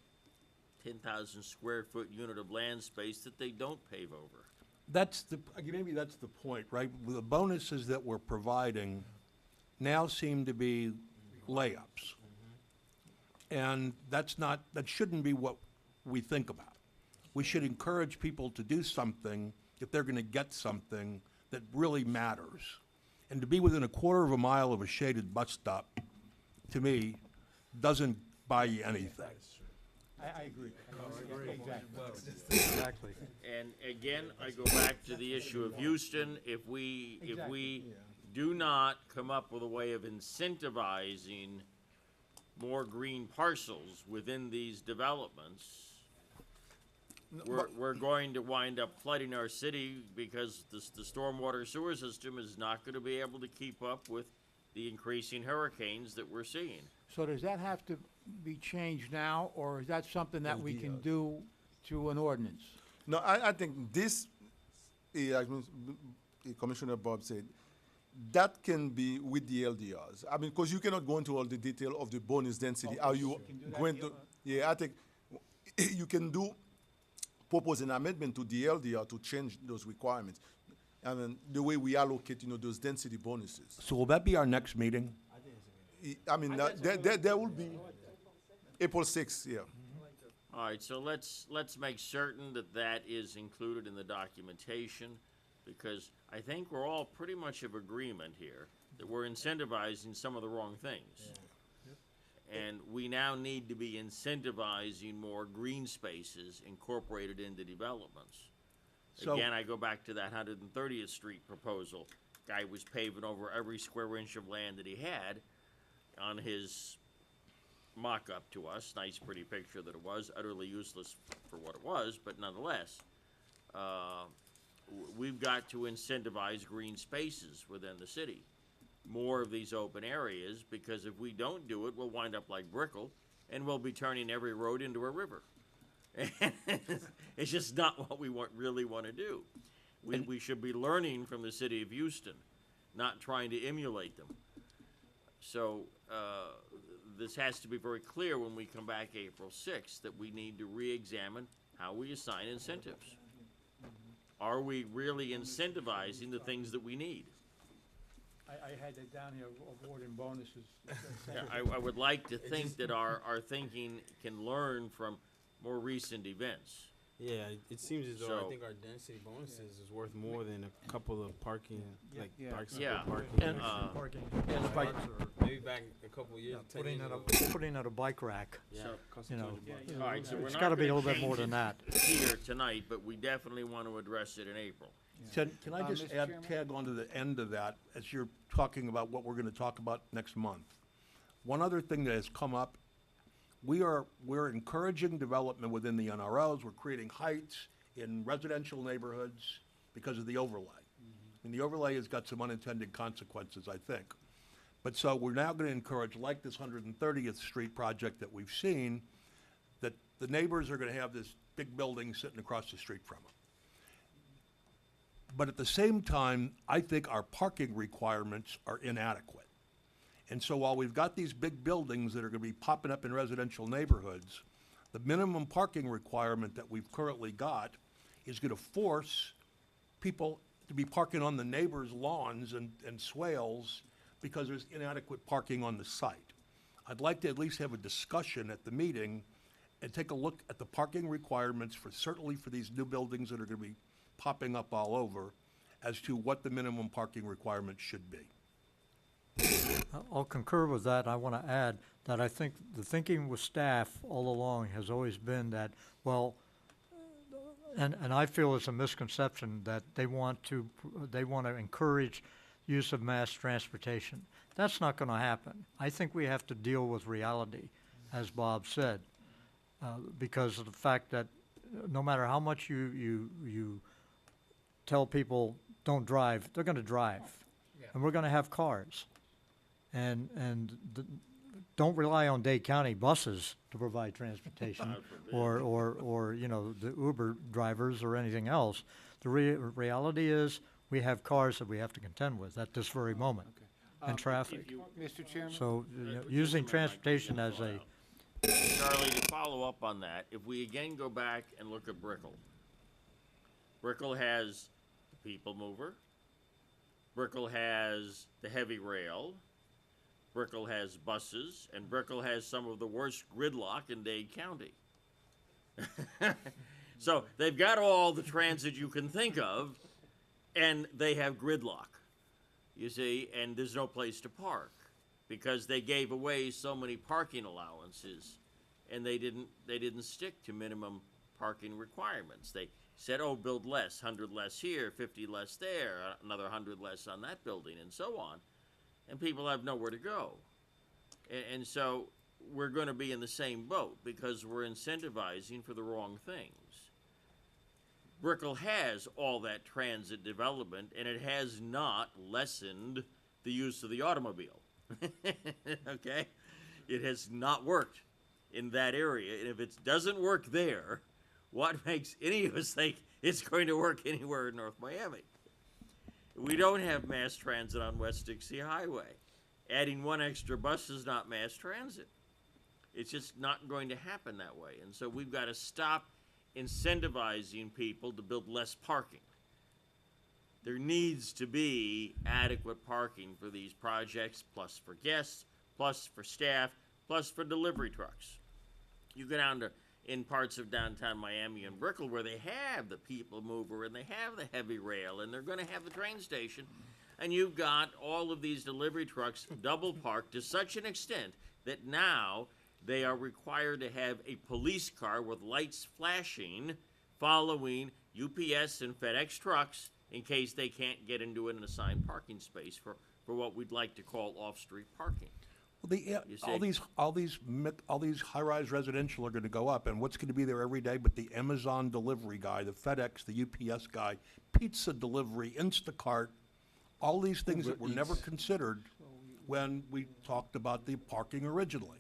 10,000 square foot unit of land space that they don't pave over. Maybe that's the point, right? The bonuses that we're providing now seem to be layups. And that shouldn't be what we think about. We should encourage people to do something if they're gonna get something that really matters. And to be within a quarter of a mile of a shaded bus stop, to me, doesn't buy you anything. I agree. Exactly. And again, I go back to the issue of Houston. If we do not come up with a way of incentivizing more green parcels within these developments, we're going to wind up flooding our city because the stormwater sewer system is not gonna be able to keep up with the increasing hurricanes that we're seeing. So does that have to be changed now, or is that something that we can do through an ordinance? No, I think this, as Commissioner Bob said, that can be with the LDRs. I mean, because you cannot go into all the detail of the bonus density. Are you can do that, going yeah. to? Yeah, I think you can propose an amendment to the LDR to change those requirements. I mean, the way we allocate, those density bonuses. So will that be our next meeting? I mean, there will be, April 6th, yeah. All right, so let's make certain that that is included in the documentation, because I think we're all pretty much of agreement here that we're incentivizing some of the wrong things. And we now need to be incentivizing more green spaces incorporated into developments. So- Again, I go back to that 130th Street proposal. Guy was paving over every square inch of land that he had on his mock-up to us. Nice, pretty picture that it was, utterly useless for what it was, but nonetheless, we've got to incentivize green spaces within the city. More of these open areas, because if we don't do it, we'll wind up like Brickell, and we'll be turning every road into a river. It's just not what we really want to do. We should be learning from the city of Houston, not trying to emulate them. So, this has to be very clear when we come back April 6th, that we need to re-examine how we assign incentives. Are we really incentivizing the things that we need? I had that down here, awarding bonuses. Yeah, I would like to think that our thinking can learn from more recent events. Yeah, it seems as though So- I think our density bonuses is worth more than a couple of parking, like Yeah. bicycle Yeah. parking. And parking, and the bikes are, Maybe back a couple of years, 10 years ago. putting in a bike rack, Yeah, So- cost you know. 200 bucks. All right, so we're It's not gotta be a gonna little bit more change than it that. here tonight, but we definitely want to address it in April. Can I just Mr. add, Chairman? tag on to the end of that, as you're talking about what we're gonna talk about next month? One other thing that has come up, we're encouraging development within the NROs, we're creating heights in residential neighborhoods because of the overlay. And the overlay has got some unintended consequences, I think. But so we're now gonna encourage, like this 130th Street project that we've seen, that the neighbors are gonna have this big building sitting across the street from them. But at the same time, I think our parking requirements are inadequate. And so while we've got these big buildings that are gonna be popping up in residential neighborhoods, the minimum parking requirement that we've currently got is gonna force people to be parking on the neighbors' lawns and swales because there's inadequate parking on the site. I'd like to at least have a discussion at the meeting and take a look at the parking requirements for, certainly for these new buildings that are gonna be popping up all over, as to what the minimum parking requirements should be. I'll concur with that. I want to add that I think the thinking with staff all along has always been that, well, and I feel it's a misconception that they want to encourage use of mass transportation. That's not going to happen. I think we have to deal with reality, as Bob said, because of the fact that no matter how much you tell people don't drive, they're going to drive, and we're going to have cars, and don't rely on Dade County buses to provide transportation, or you know, the Uber drivers or anything else. The reality is we have cars that we have to contend with at this very moment, and traffic. Mr. Chairman? So using transportation as a Charlie, to follow up on that, if we again go back and look at Brickell, Brickell has the people mover, Brickell has the heavy rail, Brickell has buses, and Brickell has some of the worst gridlock in Dade County. So they've got all the transit you can think of, and they have gridlock, you see, and there's no place to park because they gave away so many parking allowances, and they didn't stick to minimum parking requirements. They said, oh, build less, 100 less here, 50 less there, another 100 less on that building, and so on. And people have nowhere to go. And so we're going to be in the same boat because we're incentivizing for the wrong things. Brickell has all that transit development, and it has not lessened the use of the automobile. Okay? It has not worked in that area. And if it doesn't work there, what makes any of us think it's going to work anywhere in North Miami? We don't have mass transit on West Dixie Highway. Adding one extra bus is not mass transit. It's just not going to happen that way. And so we've got to stop incentivizing people to build less parking. There needs to be adequate parking for these projects, plus for guests, plus for staff, plus for delivery trucks. You go down to, in parts of downtown Miami and Brickell where they have the people mover and they have the heavy rail and they're gonna have the train station. And you've got all of these delivery trucks double parked to such an extent that now they are required to have a police car with lights flashing following UPS and FedEx trucks in case they can't get into an assigned parking space for what we'd like to call off-street parking. Well, all these high-rise residential are gonna go up, and what's gonna be there every day but the Amazon delivery guy, the FedEx, the UPS guy, pizza delivery, Instacart, all these things that were never considered when we talked about the parking originally.